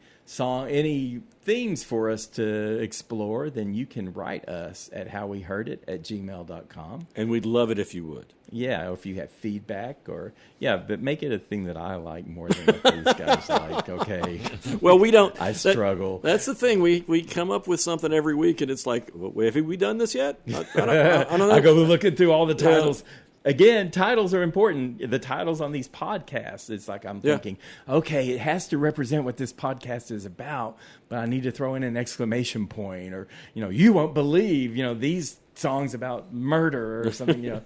themes for us to explore, then you can write us at howweheardit@gmail.com. And we'd love it if you would. Yeah, or if you have feedback but make it a thing that I like more than what these guys like, okay? Well, we don't. I struggle. That's the thing. We come up with something every week, and it's like, have we done this yet? I don't know. I go looking through all the titles. Again, titles are important. The titles on these podcasts, it's like I'm thinking, okay, it has to represent what this podcast is about, but I need to throw in an exclamation point or, you won't believe, these songs about murder or something,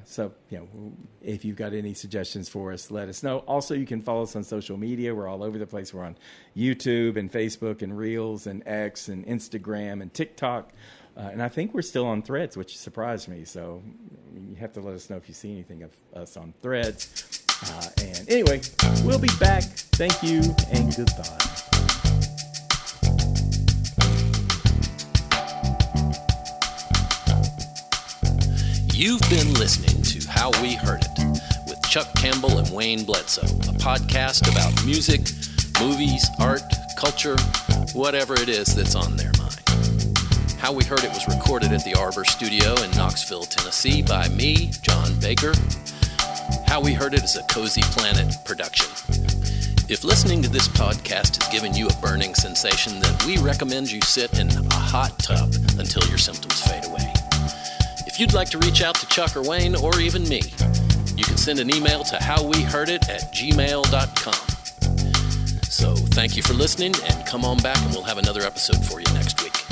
So, if you've got any suggestions for us, let us know. Also, you can follow us on social media. We're all over the place. We're on YouTube and Facebook and Reels and X and Instagram and TikTok. And I think we're still on Threads, which surprised me. So you have to let us know if you see anything of us on Threads. And anyway, we'll be back. Thank you and goodbye. You've been listening to How We Heard It with Chuck Campbell and Wayne Bledsoe, a podcast about music, movies, art, culture, whatever it is that's on their mind. How We Heard It was recorded at the Arbor Studio in Knoxville, Tennessee by me, John Baker. How We Heard It is a Cozy Planet production. If listening to this podcast has given you a burning sensation, then we recommend you sit in a hot tub until your symptoms fade away. If you'd like to reach out to Chuck or Wayne or even me, you can send an email to howweheardit@gmail.com. So thank you for listening, and come on back and we'll have another episode for you next week.